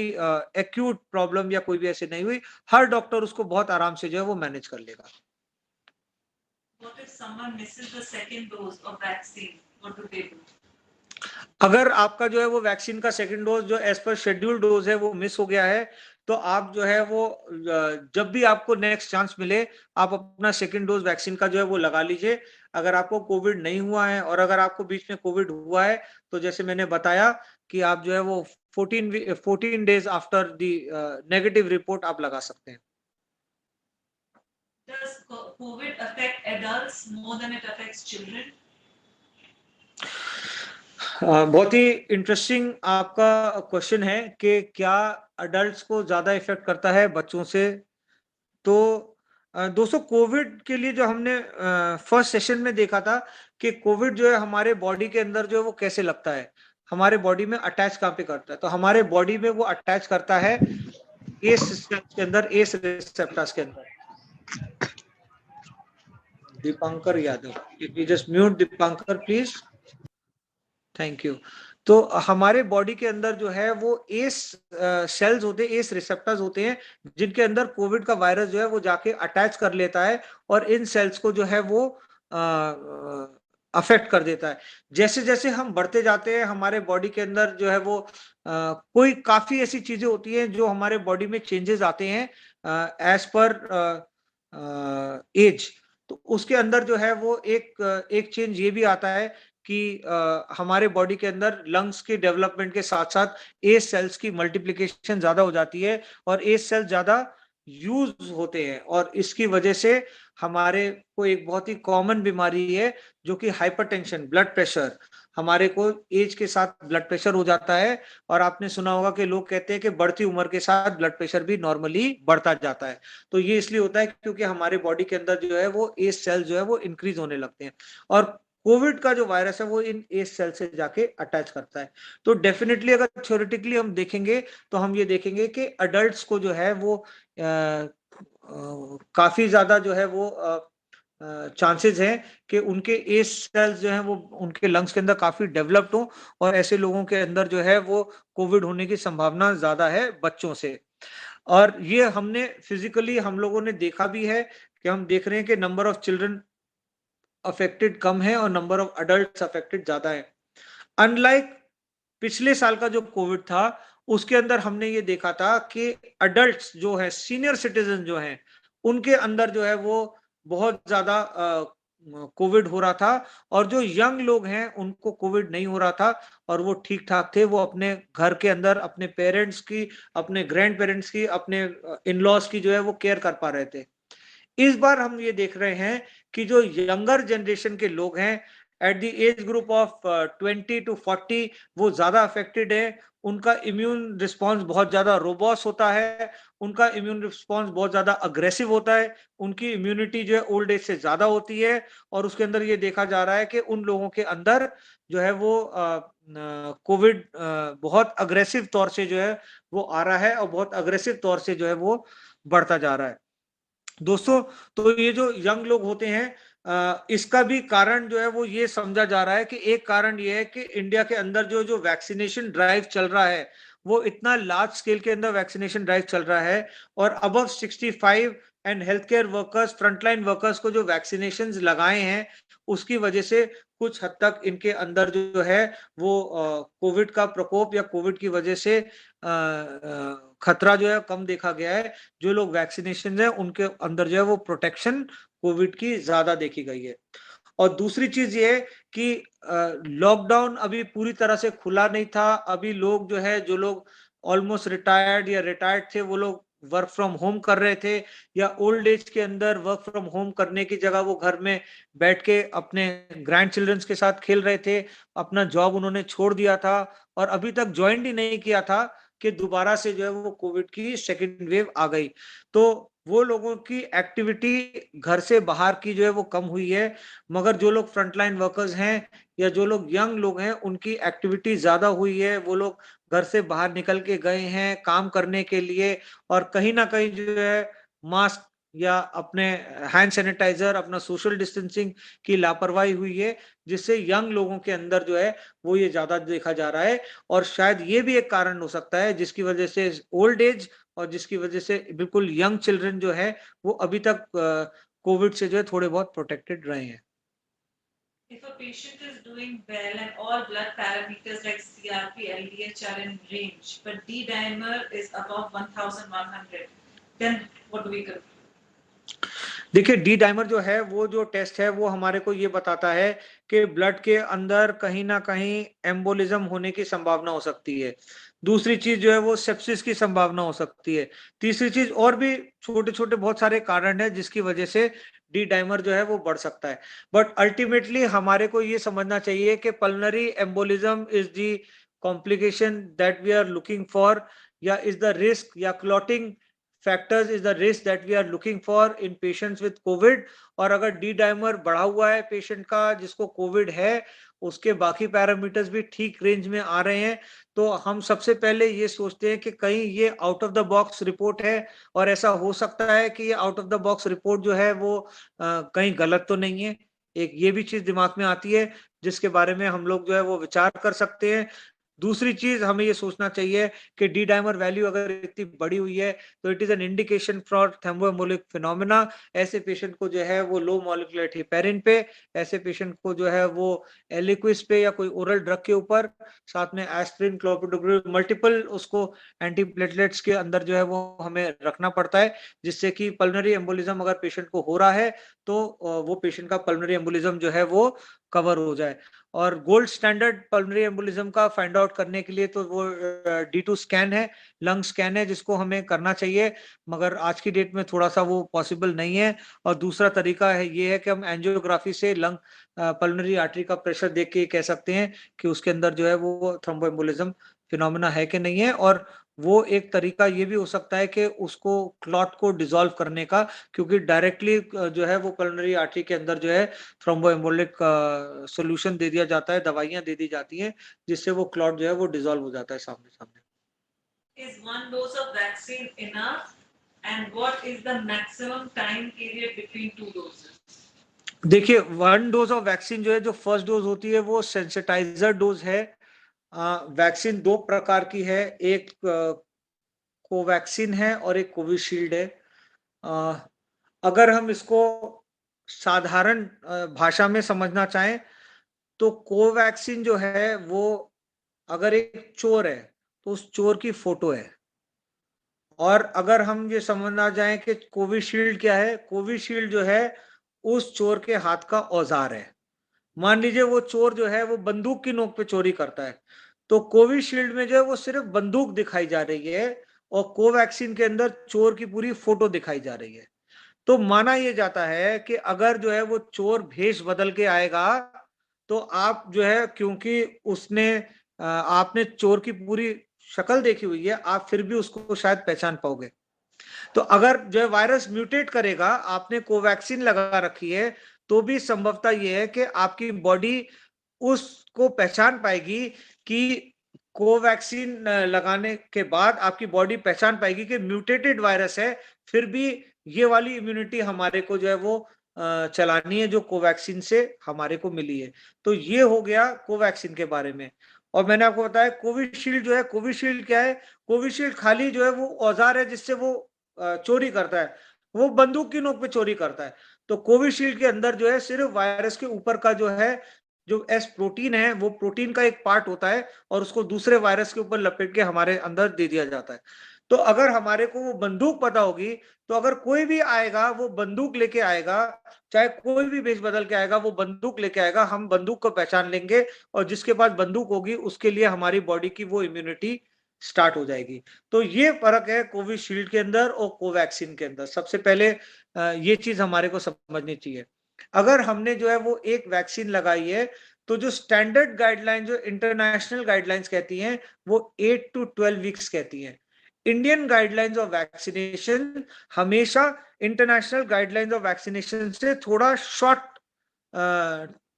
एक्यूट प्रॉब्लम या कोई भी ऐसे नहीं हुई, हर डॉक्टर उसको बहुत आराम से जो है वो मैनेज कर लेगा। What if someone misses the second dose of vaccine? What do they do? अगर आपका जो है वो वैक्सीन का सेकंड डोज जो एज पर शेड्यूल डोज है वो मिस हो गया है, तो आप जो है वो जब भी आपको नेक्स्ट चांस मिले आप अपना सेकंड डोज वैक्सीन का जो है वो लगा लीजिए। अगर आपको कोविड नहीं हुआ है और अगर आपको बीच में कोविड हुआ है तो जैसे मैंने बताया कि आप जो है वो 14 days after the negative report आप लगा सकते हैं। Does COVID affect adults more than it affects children? बहुत ही इंटरेस्टिंग आपका क्वेश्चन है कि क्या अडल्ट्स को ज्यादा इफेक्ट करता है बच्चों से। तो दोस्तों कोविड के लिए जो हमने फर्स्ट सेशन में देखा था कि कोविड जो है हमारे बॉडी के अंदर जो है वो कैसे लगता है, हमारे बॉडी में अटैच कहाँ पे करता है, तो हमारे बॉडी में वो अटैच करता है एस सेल्स के अंदर, एस रिसेप्टर्स के अंदर। Dipankar Yadav, just mute Dipankar please, thank you. तो हमारे बॉडी के अंदर जो है वो एस सेल्स होते हैं, एस रिसेप्टर्स होते हैं जिनके अंदर कोविड का वायरस जो है वो जाके अटैच कर लेता है और इन सेल्स को जो है वो अफेक्ट कर देता है। जैसे जैसे हम बढ़ते जाते हैं हमारे बॉडी के अंदर जो है वो कोई काफी ऐसी चीजें होती हैं जो हमारे बॉडी में चेंजेस आते हैं एज पर एज। तो उसके अंदर जो है वो एक चेंज ये भी आता है कि हमारे बॉडी के अंदर लंग्स के डेवलपमेंट के साथ साथ एज सेल्स की मल्टीप्लिकेशन ज्यादा हो जाती है और एज सेल्स ज्यादा यूज होते हैं और इसकी वजह से हमारे को एक बहुत ही कॉमन बीमारी है जो कि हाइपरटेंशन, ब्लड प्रेशर। हमारे को एज के साथ ब्लड प्रेशर हो जाता है और आपने सुना होगा कि लोग कहते हैं कि बढ़ती उम्र के साथ ब्लड प्रेशर भी नॉर्मली बढ़ता जाता है। तो ये इसलिए होता है क्योंकि हमारे बॉडी के अंदर जो है वो एज सेल जो है वो इंक्रीज होने लगते हैं और कोविड का जो वायरस है वो इन एज सेल से जाके अटैच करता है। तो डेफिनेटली अगर थ्योरेटिकली हम देखेंगे तो हम ये देखेंगे कि अडल्ट्स को जो है वो काफी ज्यादा जो है वो चांसेस हैं कि उनके एज सेल्स जो हैं वो उनके लंग्स के अंदर काफी डेवलप्ड हो और ऐसे लोगों के अंदर जो है वो कोविड होने की संभावना ज्यादा है बच्चों से। और ये हमने फिजिकली हम लोगों ने देखा भी है कि हम देख रहे हैं कि नंबर ऑफ चिल्ड्रन अफेक्टेड कम है और नंबर ऑफ अडल्ट अफेक्टेड ज्यादा है। अनलाइक पिछले साल का जो कोविड था उसके अंदर हमने ये देखा था कि अडल्ट्स जो है, सीनियर सिटीजन जो हैं, उनके अंदर जो है वो बहुत ज्यादा कोविड हो रहा था और जो यंग लोग हैं उनको कोविड नहीं हो रहा था और वो ठीक ठाक थे, वो अपने घर के अंदर अपने पेरेंट्स की, अपने ग्रैंड पेरेंट्स की, अपने इन लॉज की जो है वो केयर कर पा रहे थे। इस बार हम ये देख रहे हैं कि जो यंगर जनरेशन के लोग हैं at the age group of 20 to 40 वो ज्यादा अफेक्टेड है। उनका इम्यून रिस्पांस बहुत ज्यादा रोबोस होता है, उनका इम्यून रिस्पांस बहुत ज्यादा अग्रेसिव होता है, उनकी इम्यूनिटी जो है ओल्ड एज से ज्यादा होती है और उसके अंदर ये देखा जा रहा है कि उन लोगों के अंदर जो है वो कोविड बहुत अग्रेसिव तौर से जो है वो आ रहा है और बहुत अग्रेसिव तौर से जो है वो बढ़ता जा रहा है। दोस्तों, तो ये जो यंग लोग होते हैं इसका भी कारण जो है वो ये समझा जा रहा है कि एक कारण ये है कि इंडिया के अंदर जो जो वैक्सीनेशन ड्राइव चल रहा है वो इतना लार्ज स्केल के अंदर वैक्सीनेशन ड्राइव चल रहा है और above 65 and health care workers, frontline workers को जो वैक्सीनेशन लगाए हैं उसकी वजह से कुछ हद तक इनके अंदर जो है वो कोविड का प्रकोप या कोविड की वजह से खतरा जो है कम देखा गया है। जो लोग वैक्सीनेशन है उनके अंदर जो है वो प्रोटेक्शन कोविड की ज्यादा देखी गई है। और दूसरी चीज ये है कि लॉकडाउन अभी पूरी तरह से खुला नहीं था, अभी लोग जो है, जो लोग ऑलमोस्ट रिटायर्ड या रिटायर्ड थे वो लोग वर्क फ्रॉम होम कर रहे थे या ओल्ड एज के अंदर वर्क फ्रॉम होम करने की जगह वो घर में बैठ के अपने ग्रैंड चिल्ड्रंस के साथ खेल रहे थे, अपना जॉब उन्होंने छोड़ दिया था और अभी तक ज्वाइन ही नहीं किया था कि दोबारा से जो है वो कोविड की सेकंड वेव आ गई। तो वो लोगों की एक्टिविटी घर से बाहर की जो है वो कम हुई है, मगर जो लोग फ्रंटलाइन वर्कर्स हैं या जो लोग यंग लोग हैं उनकी एक्टिविटी ज्यादा हुई है। वो लोग घर से बाहर निकल के गए हैं काम करने के लिए और कहीं ना कहीं जो है मास्क या अपने हैंड सैनिटाइजर, अपना सोशल डिस्टेंसिंग की लापरवाही हुई है, जिससे यंग लोगों के अंदर जो है वो ये ज्यादा देखा जा रहा है। और शायद ये भी एक कारण हो सकता है जिसकी वजह से ओल्ड एज और जिसकी वजह से बिल्कुल यंग चिल्ड्रन जो है वो अभी तक कोविड से जो है थोड़े बहुत प्रोटेक्टेड रहे हैं। If a patient is doing well and all blood parameters like CRP, LDH are in range, but D-dimer is above 1100, then what do we do? देखिए डी डाइमर जो है वो जो टेस्ट है वो हमारे को ये बताता है कि ब्लड के अंदर कहीं ना कहीं एम्बोलिज्म होने की संभावना हो सकती है। दूसरी चीज जो है वो सेप्सिस की संभावना हो सकती है। तीसरी चीज और भी छोटे छोटे बहुत सारे कारण है जिसकी वजह से डी डाइमर जो है वो बढ़ सकता है। बट अल्टीमेटली हमारे को ये समझना चाहिए कि pulmonary embolism is the complication that we are looking for, या इज द रिस्क या clotting factors is the risk that we are looking for in patients with COVID. और अगर डी डाइमर बढ़ा हुआ है पेशेंट का जिसको कोविड है, उसके बाकी पैरामीटर्स भी ठीक रेंज में आ रहे हैं, तो हम सबसे पहले ये सोचते हैं कि कहीं ये out of the box report है। और ऐसा हो सकता है कि ये out of the box report जो है वो कहीं गलत तो नहीं है। एक ये भी चीज दिमाग में आती है जिसके बारे में हम लोग जो है वो विचार कर सकते हैं। दूसरी चीज हमें ये सोचना चाहिए कि डी डाइमर वैल्यू अगर इतनी बड़ी हुई है तो it is an indication for thromboembolic phenomena. ऐसे पेशेंट को जो है वो लो मॉलिक्यूलर हेपेरिन पे, ऐसे पेशेंट को जो है वो एलिक्विस पे या कोई ओरल ड्रग के ऊपर, साथ में एस्पिरिन, क्लोपिडोग्राल, मल्टीपल उसको एंटीप्लेटलेट्स के अंदर जो है वो हमें रखना पड़ता है, जिससे कि पल्मोनरी एम्बोलिज्म अगर पेशेंट को हो रहा है तो वो पेशेंट का पल्मोनरी एम्बोलिज्म जो है वो कवर हो जाए। और गोल्ड स्टैंडर्ड पल्मोनरी एम्बोलिज्म का फाइंड आउट करने के लिए तो वो D2 स्कैन है, लंग स्कैन है, जिसको हमें करना चाहिए, मगर आज की डेट में थोड़ा सा वो पॉसिबल नहीं है। और दूसरा तरीका है ये है कि हम एंजियोग्राफी से लंग पल्मोनरी आर्टरी का प्रेशर देख के कह सकते हैं कि उसके अंदर जो है वो थ्रोम्बोएम्बोलिज्म फिनोमेना है कि नहीं है। और वो एक तरीका ये भी हो सकता है कि उसको क्लॉट को डिसॉल्व करने का, क्योंकि डायरेक्टली जो है वो पल्मोनरी आर्टरी के अंदर जो है थ्रोम्बोएम्बोलिक सॉल्यूशन दे दिया जाता है, दवाइयां दे दी जाती हैं, जिससे वो क्लॉट जो है वो डिसॉल्व हो जाता है सामने सामने। Is one dose of vaccine enough? And what is the maximum time period between two doses? देखिए 1 डोज ऑफ वैक्सीन जो है, जो फर्स्ट डोज होती है वो सेंसिटाइजर डोज है। वैक्सीन दो प्रकार की है, एक कोवैक्सीन है और एक कोविशील्ड है। अ, अगर हम इसको साधारण भाषा में समझना चाहें तो कोवैक्सीन जो है वो अगर एक चोर है तो उस चोर की फोटो है। और अगर हम ये समझना चाहें कि कोविशील्ड क्या है, कोविशील्ड जो है उस चोर के हाथ का औजार है। मान लीजिए वो चोर जो है वो बंदूक की नोक पे चोरी करता है, तो कोविशील्ड में जो है वो सिर्फ बंदूक दिखाई जा रही है और कोवैक्सीन के अंदर चोर की पूरी फोटो दिखाई जा रही है। तो माना यह जाता है कि अगर जो है वो चोर भेष बदल के आएगा तो आप जो है, क्योंकि उसने आपने चोर की पूरी शक्ल देखी हुई है, आप फिर भी उसको शायद पहचान पाओगे। तो अगर जो है वायरस म्यूटेट करेगा, आपने कोवैक्सीन लगा रखी है, तो भी संभवता यह है कि आपकी बॉडी उसको पहचान पाएगी कि कोवैक्सीन लगाने के बाद आपकी बॉडी पहचान पाएगी कि म्यूटेटेड वायरस है, फिर भी ये वाली इम्यूनिटी हमारे को जो है वो चलानी है जो कोवैक्सीन से हमारे को मिली है। तो ये हो गया कोवैक्सीन के बारे में। और मैंने आपको बताया कोविशील्ड जो है, कोविशील्ड क्या है, कोविशील्ड खाली जो है वो औजार है जिससे वो चोरी करता है, वो बंदूक की नोक पे चोरी करता है। तो कोविशील्ड के अंदर जो है सिर्फ वायरस के ऊपर का जो है, जो एस प्रोटीन है, वो प्रोटीन का एक पार्ट होता है और उसको दूसरे वायरस के ऊपर लपेट के हमारे अंदर दे दिया जाता है। तो अगर हमारे को वो बंदूक पता होगी, तो अगर कोई भी आएगा वो बंदूक लेके आएगा, चाहे कोई भी भेष बदल के आएगा वो बंदूक लेके आएगा, हम बंदूक को पहचान लेंगे और जिसके पास बंदूक होगी उसके लिए हमारी बॉडी की वो इम्यूनिटी स्टार्ट हो जाएगी। तो ये फर्क है कोविशील्ड के अंदर और कोवैक्सीन के अंदर। सबसे पहले ये चीज हमारे को समझनी चाहिए। अगर हमने जो है वो एक वैक्सीन लगाई है, तो जो स्टैंडर्ड गाइडलाइन, जो इंटरनेशनल गाइडलाइंस कहती हैं, वो 8 to 12 वीक्स कहती हैं। इंडियन गाइडलाइंस ऑफ वैक्सीनेशन हमेशा इंटरनेशनल गाइडलाइंस ऑफ वैक्सीनेशन से थोड़ा शॉर्ट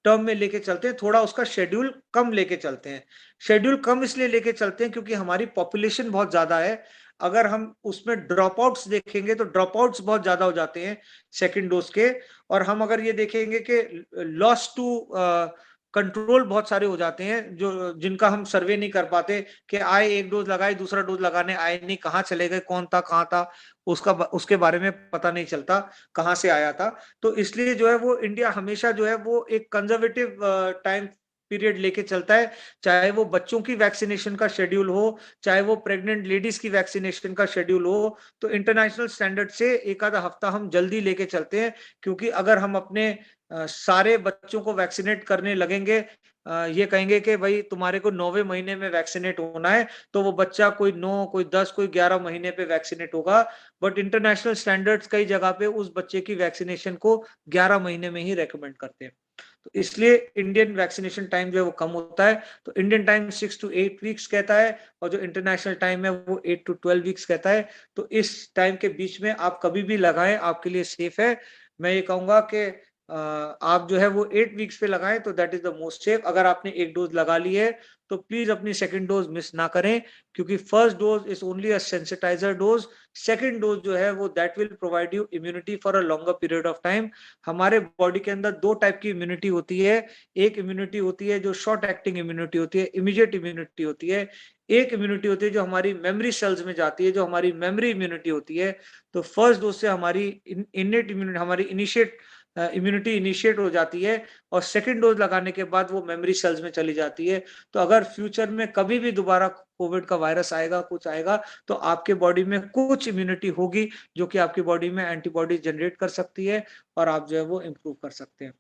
टर्म में लेके चलते हैं, थोड़ा उसका शेड्यूल कम लेके चलते हैं। शेड्यूल कम इसलिए लेके चलते हैं क्योंकि हमारी पॉपुलेशन बहुत ज्यादा है। अगर हम उसमें ड्रॉप आउट्स देखेंगे तो ड्रॉप आउट्स बहुत ज्यादा हो जाते हैं सेकेंड डोज के। और हम अगर ये देखेंगे कि लॉस टू कंट्रोल बहुत सारे हो जाते हैं, जो जिनका हम सर्वे नहीं कर पाते, कि आए एक डोज लगाए, दूसरा डोज लगाने आए नहीं, कहाँ चले गए, कौन था, कहाँ था, उसके बारे में पता नहीं चलता कहाँ से आया था। तो इसलिए जो है वो इंडिया हमेशा जो है वो एक कंजर्वेटिव टाइम पीरियड लेके चलता है। चाहे वो बच्चों की वैक्सीनेशन का शेड्यूल हो, चाहे वो प्रेग्नेंट लेडीज की वैक्सीनेशन का शेड्यूल हो, तो इंटरनेशनल स्टैंडर्ड से एक आधा हफ्ता हम जल्दी लेके चलते हैं। क्योंकि अगर हम अपने सारे बच्चों को वैक्सीनेट करने लगेंगे, ये कहेंगे कि भाई तुम्हारे को 9वें महीने में वैक्सीनेट होना है, तो वो बच्चा कोई 9, कोई 10, कोई 11 महीने पे वैक्सीनेट होगा। बट इंटरनेशनल स्टैंडर्ड्स कई जगह पे उस बच्चे की वैक्सीनेशन को 11 महीने में ही रेकमेंड करते हैं। तो इसलिए इंडियन वैक्सीनेशन टाइम जो है वो कम होता है। तो इंडियन टाइम 6 to 8 वीक्स कहता है, और जो इंटरनेशनल टाइम है वो 8 to 12 वीक्स कहता है। तो इस टाइम के बीच में आप कभी भी लगाएं, आपके लिए सेफ है। मैं ये कहूंगा कि आप जो है वो 8 वीक्स पे लगाएं, तो that is the most safe. अगर आपने एक डोज लगा ली है तो प्लीज अपनी सेकंड डोज मिस ना करें, क्योंकि first dose is only a sensitiser dose. Second dose जो है वो that will provide you immunity for a longer period of time. हमारे बॉडी के अंदर दो टाइप की इम्यूनिटी होती है। एक इम्यूनिटी होती है जो शॉर्ट एक्टिंग इम्यूनिटी होती है, इमीडिएट इम्यूनिटी होती है। एक इम्यूनिटी होती है जो हमारी मेमोरी सेल्स में जाती है, जो हमारी मेमोरी इम्यूनिटी होती है। तो फर्स्ट डोज से हमारी इनेट इम्यूनिटी, हमारी इनिशिएट इम्यूनिटी इनिशिएट हो जाती है, और सेकंड डोज लगाने के बाद वो मेमोरी सेल्स में चली जाती है। तो अगर फ्यूचर में कभी भी दोबारा कोविड का वायरस आएगा, कुछ आएगा, तो आपके बॉडी में कुछ इम्यूनिटी होगी जो कि आपकी बॉडी में एंटीबॉडी जनरेट कर सकती है, और आप जो है वो इम्प्रूव कर सकते हैं।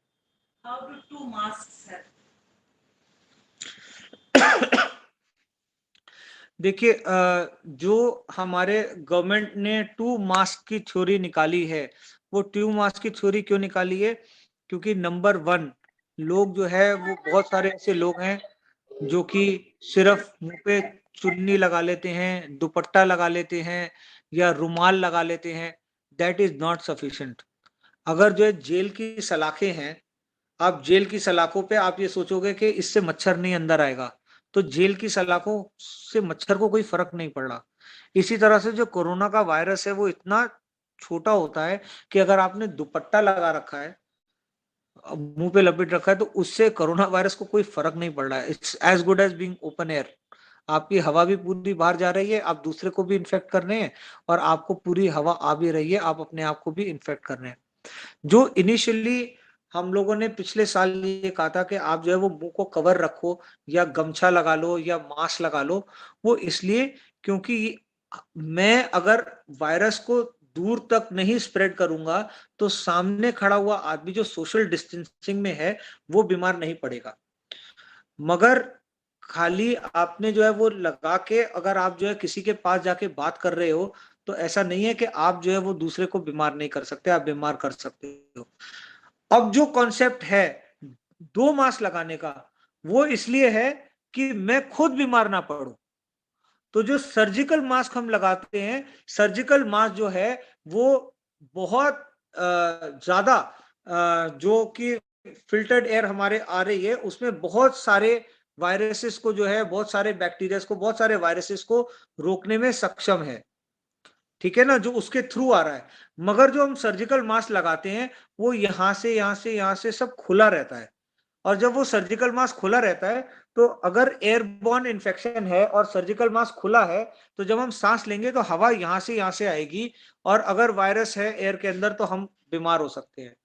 How do 2 masks help? देखिए, जो हमारे गवर्नमेंट ने 2 मास्क की थ्योरी निकाली है, वो 2 मास्क की थ्योरी क्यों निकाली है? क्योंकि नंबर 1, लोग जो है वो बहुत सारे ऐसे लोग हैं जो कि सिर्फ मुंह पे चुन्नी लगा लेते हैं, दुपट्टा लगा लेते हैं, या रुमाल लगा लेते हैं। That is not sufficient. अगर जो है जेल की सलाखें हैं, आप जेल की सलाखों पे आप ये सोचोगे कि इससे मच्छर नहीं अंदर आएगा, तो जेल की सलाखों से मच्छर को कोई फर्क नहीं पड़ रहा। इसी तरह से जो कोरोना का वायरस है वो इतना छोटा होता है कि अगर आपने दुपट्टा लगा रखा है, मुंह पे लपेट रखा है, तो उससे कोरोना वायरस को कोई फर्क नहीं पड़ रहा है। It's as good as being open air. आपकी हवा भी पूरी बाहर जा रही है, आप दूसरे को भी इन्फेक्ट कर रहे हैं, और आपको पूरी हवा आ भी रही है, आप अपने आप को भी इन्फेक्ट कर रहे हैं। जो इनिशियली हम लोगों ने पिछले साल ये कहा था कि आप जो है वो मुंह को कवर रखो, या गमछा लगा लो, या मास्क लगा लो, वो इसलिए क्योंकि मैं अगर वायरस को दूर तक नहीं स्प्रेड करूंगा, तो सामने खड़ा हुआ आदमी जो सोशल डिस्टेंसिंग में है वो बीमार नहीं पड़ेगा। मगर खाली आपने जो है वो लगा के अगर आप जो है किसी के पास जाके बात कर रहे हो, तो ऐसा नहीं है कि आप जो है वो दूसरे को बीमार नहीं कर सकते, आप बीमार कर सकते हो। अब जो कॉन्सेप्ट है 2 मास्क लगाने का, वो इसलिए है कि मैं खुद बीमार ना पड़ूं। तो जो सर्जिकल मास्क हम लगाते हैं, सर्जिकल मास्क जो है वो बहुत ज्यादा जो कि फिल्टर्ड एयर हमारे आ रही है, उसमें बहुत सारे वायरसेस को जो है, बहुत सारे बैक्टीरिया को, बहुत सारे वायरसेस को रोकने में सक्षम है। ठीक है ना, जो उसके थ्रू आ रहा है। मगर जो हम सर्जिकल मास्क लगाते हैं, वो यहां से यहां से यहां से सब खुला रहता है। और जब वो सर्जिकल मास्क खुला रहता है, तो अगर एयरबॉर्न इन्फेक्शन है और सर्जिकल मास्क खुला है, तो जब हम सांस लेंगे तो हवा यहां से आएगी, और अगर वायरस है एयर के अंदर तो हम बीमार हो सकते हैं।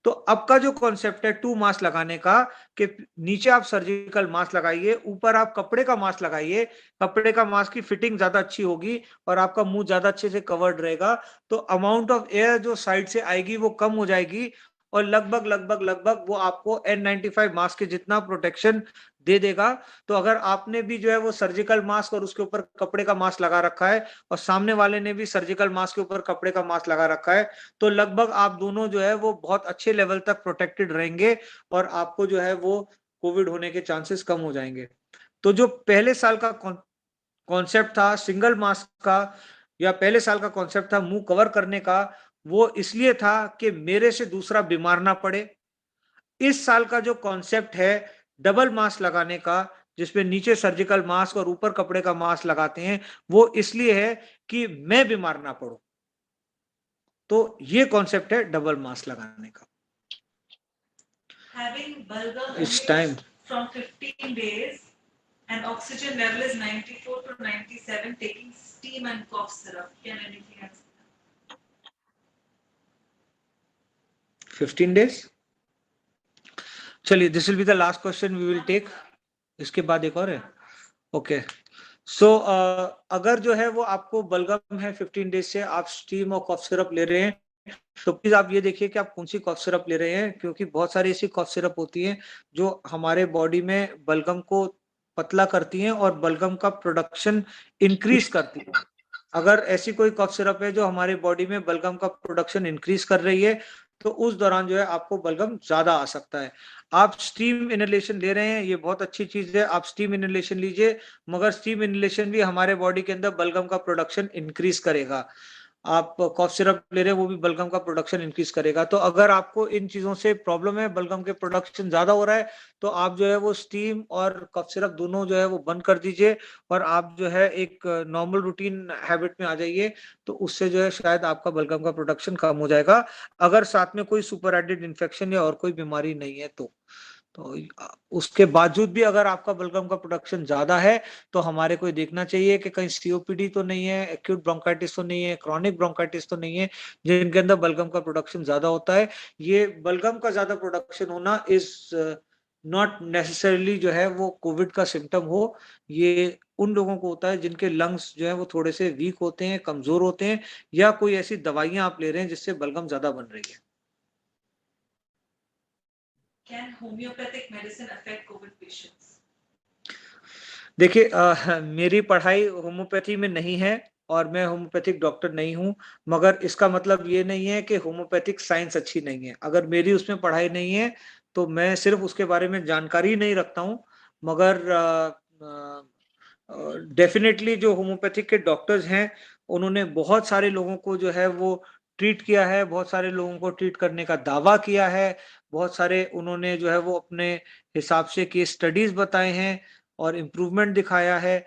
तो अब का जो कॉन्सेप्ट है 2 मास्क लगाने का, कि नीचे आप सर्जिकल मास्क लगाइए, ऊपर आप कपड़े का मास्क लगाइए। कपड़े का मास्क की फिटिंग ज्यादा अच्छी होगी, और आपका मुंह ज्यादा अच्छे से कवर्ड रहेगा, तो अमाउंट ऑफ एयर जो साइड से आएगी वो कम हो जाएगी, और लगभग वो आपको N95 मास्क के जितना प्रोटेक्शन दे देगा। तो अगर आपने भी जो है वो सर्जिकल मास्क और उसके ऊपर कपड़े का मास्क लगा रखा है और सामने वाले ने भी सर्जिकल मास्क के ऊपर कपड़े का मास्क लगा रखा है, तो लगभग आप दोनों जो है वो बहुत अच्छे लेवल तक प्रोटेक्टेड रहेंगे और आपको जो है वो कोविड होने के चांसेस कम हो जाएंगे। तो जो पहले साल का कॉन्सेप्ट था सिंगल मास्क का, या पहले साल का कॉन्सेप्ट था मुंह कवर करने का, वो इसलिए था कि मेरे से दूसरा बीमार ना पड़े। इस साल का जो कॉन्सेप्ट है डबल मास्क लगाने का, जिसमें नीचे सर्जिकल मास्क और ऊपर कपड़े का मास्क लगाते हैं, वो इसलिए है कि मैं बीमार ना पड़ूं। तो ये कॉन्सेप्ट है डबल मास्क लगाने का। Having bulgum it's time from 15 days and oxygen level is 94 to 97, taking steam and cough syrup. Can anything else? 15 days। चलिए, this will be the last question we will take. इसके बाद एक और है। Okay, सो अगर जो है वो आपको बलगम है 15 डेज से, आप स्टीम और कॉफ सिरप ले रहे हैं, तो प्लीज आप ये देखिए कि आप कौन सी कॉफ सिरप ले रहे हैं, क्योंकि बहुत सारी ऐसी कॉफ सिरप होती हैं जो हमारे बॉडी में बलगम को पतला करती हैं और बलगम का प्रोडक्शन इंक्रीज करती है। अगर ऐसी कोई कफ सिरप है जो हमारे बॉडी में बलगम का प्रोडक्शन इंक्रीज कर रही है, तो उस दौरान जो है आपको बलगम ज्यादा आ सकता है। आप स्टीम इनहेलेशन ले रहे हैं, ये बहुत अच्छी चीज है, आप स्टीम इनहेलेशन लीजिए, मगर स्टीम इनहेलेशन भी हमारे बॉडी के अंदर बलगम का प्रोडक्शन इंक्रीज करेगा। आप कॉफ सिरप ले रहे हैं, वो भी बलगम का प्रोडक्शन इंक्रीज करेगा। तो अगर आपको इन चीजों से प्रॉब्लम है, बलगम के प्रोडक्शन ज्यादा हो रहा है, तो आप जो है वो स्टीम और कफ सिरप दोनों जो है वो बंद कर दीजिए और आप जो है एक नॉर्मल रूटीन हैबिट में आ जाइए। तो उससे जो है शायद आपका बलगम का प्रोडक्शन कम हो जाएगा, अगर साथ में कोई सुपर एडेड इन्फेक्शन या और कोई बीमारी नहीं है तो उसके बावजूद भी अगर आपका बलगम का प्रोडक्शन ज्यादा है, तो हमारे को देखना चाहिए कि कहीं सीओपीडी तो नहीं है, एक्यूट ब्रोंकाइटिस तो नहीं है, क्रॉनिक ब्रोंकाइटिस तो नहीं है, जिनके अंदर बलगम का प्रोडक्शन ज्यादा होता है। ये बलगम का ज्यादा प्रोडक्शन होना इज नॉट नेसेसरली जो है वो कोविड का सिम्टम हो। ये उन लोगों को होता है जिनके लंग्स जो है वो थोड़े से वीक होते हैं, कमजोर होते हैं, या कोई ऐसी दवाइयां आप ले रहे हैं जिससे बलगम ज्यादा बन रही है। Can homeopathic medicine affect COVID patients? देखिए, मेरी पढ़ाई होम्योपैथी में नहीं है और मैं होम्योपैथिक डॉक्टर नहीं हूँ, मगर इसका मतलब ये नहीं है कि होम्योपैथिक साइंस अच्छी नहीं है। अगर मेरी उसमें पढ़ाई नहीं है, तो मैं सिर्फ उसके बारे में जानकारी नहीं रखता हूँ, मगर डेफिनेटली जो होम्योपैथिक के डॉक्टर्स हैं, उन्होंने बहुत सारे लोगों को जो है वो ट्रीट किया है, बहुत सारे लोगों को ट्रीट करने का दावा किया है, बहुत सारे उन्होंने जो है वो अपने हिसाब से केस स्टडीज बताए हैं और इम्प्रूवमेंट दिखाया है।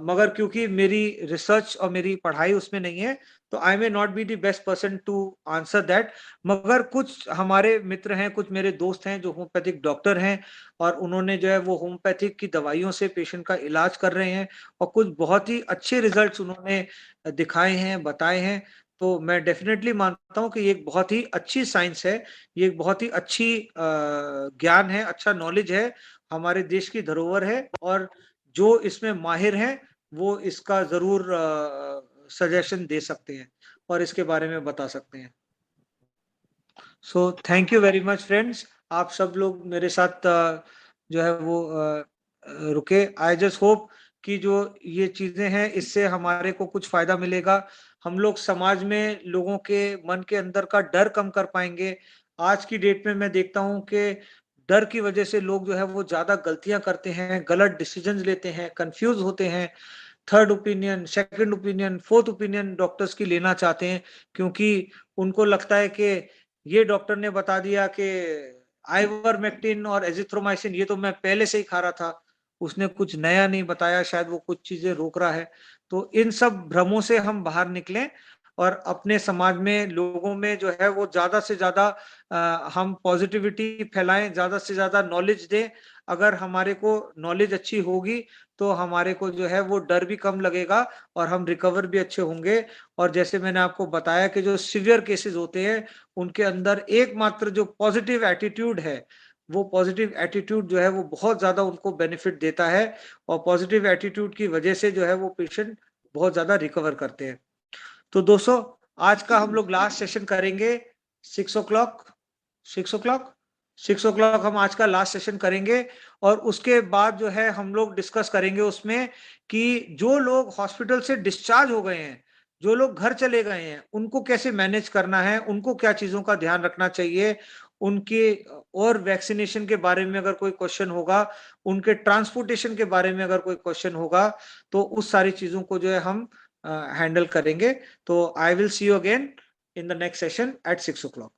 मगर क्योंकि मेरी रिसर्च और मेरी पढ़ाई उसमें नहीं है, तो I may not be the best person to answer that. मगर कुछ हमारे मित्र हैं, कुछ मेरे दोस्त हैं जो होम्योपैथिक डॉक्टर हैं, और उन्होंने जो है वो होम्योपैथिक की दवाइयों से पेशेंट का इलाज कर रहे हैं और कुछ बहुत ही अच्छे रिजल्ट्स उन्होंने दिखाए हैं, बताए हैं। तो मैं डेफिनेटली मानता हूँ कि ये एक बहुत ही अच्छी साइंस है, ये एक बहुत ही अच्छी ज्ञान है, अच्छा नॉलेज है, हमारे देश की धरोहर है, और जो इसमें माहिर हैं वो इसका जरूर सजेशन दे सकते हैं और इसके बारे में बता सकते हैं। So thank you very much friends, आप सब लोग मेरे साथ जो है वो रुके। आई जस्ट होप कि जो ये चीजें हैं इससे हमारे को कुछ फायदा मिलेगा, हम लोग समाज में लोगों के मन के अंदर का डर कम कर पाएंगे। आज की डेट में मैं देखता हूँ कि डर की वजह से लोग जो है वो ज्यादा गलतियां करते हैं, गलत डिसीजंस लेते हैं, कंफ्यूज होते हैं, third opinion, second opinion, fourth opinion doctors की लेना चाहते हैं, क्योंकि उनको लगता है कि ये डॉक्टर ने बता दिया कि आइवरमेक्टिन और एजिथ्रोमाइसिन ये तो मैं पहले से ही खा रहा था, उसने कुछ नया नहीं बताया, शायद वो कुछ चीजें रोक रहा है। तो इन सब भ्रमों से हम बाहर निकलें और अपने समाज में लोगों में जो है वो ज्यादा से ज्यादा हम पॉजिटिविटी फैलाएं, ज्यादा से ज्यादा नॉलेज दें। अगर हमारे को नॉलेज अच्छी होगी, तो हमारे को जो है वो डर भी कम लगेगा और हम रिकवर भी अच्छे होंगे। और जैसे मैंने आपको बताया कि जो सीवियर केसेस होते हैं, उनके अंदर एकमात्र जो पॉजिटिव एटीट्यूड है, वो पॉजिटिव एटीट्यूड जो है वो बहुत ज्यादा उनको बेनिफिट देता है, और पॉजिटिव एटीट्यूड की वजह से जो है वो पेशेंट बहुत ज्यादा रिकवर करते हैं। तो दोस्तों, आज का हम लोग लास्ट सेशन करेंगे 6 o'clock। 6 o'clock हम आज का लास्ट सेशन करेंगे और उसके बाद जो है हम लोग डिस्कस करेंगे उसमें कि जो लोग हॉस्पिटल से डिस्चार्ज हो गए हैं, जो लोग घर चले गए हैं, उनको कैसे मैनेज करना है, उनको क्या चीजों का ध्यान रखना चाहिए, उनके और वैक्सीनेशन के बारे में अगर कोई क्वेश्चन होगा, उनके ट्रांसपोर्टेशन के बारे में अगर कोई क्वेश्चन होगा, तो उस सारी चीजों को जो है हम हैंडल करेंगे। तो I will see you again in the next session at 6 o'clock.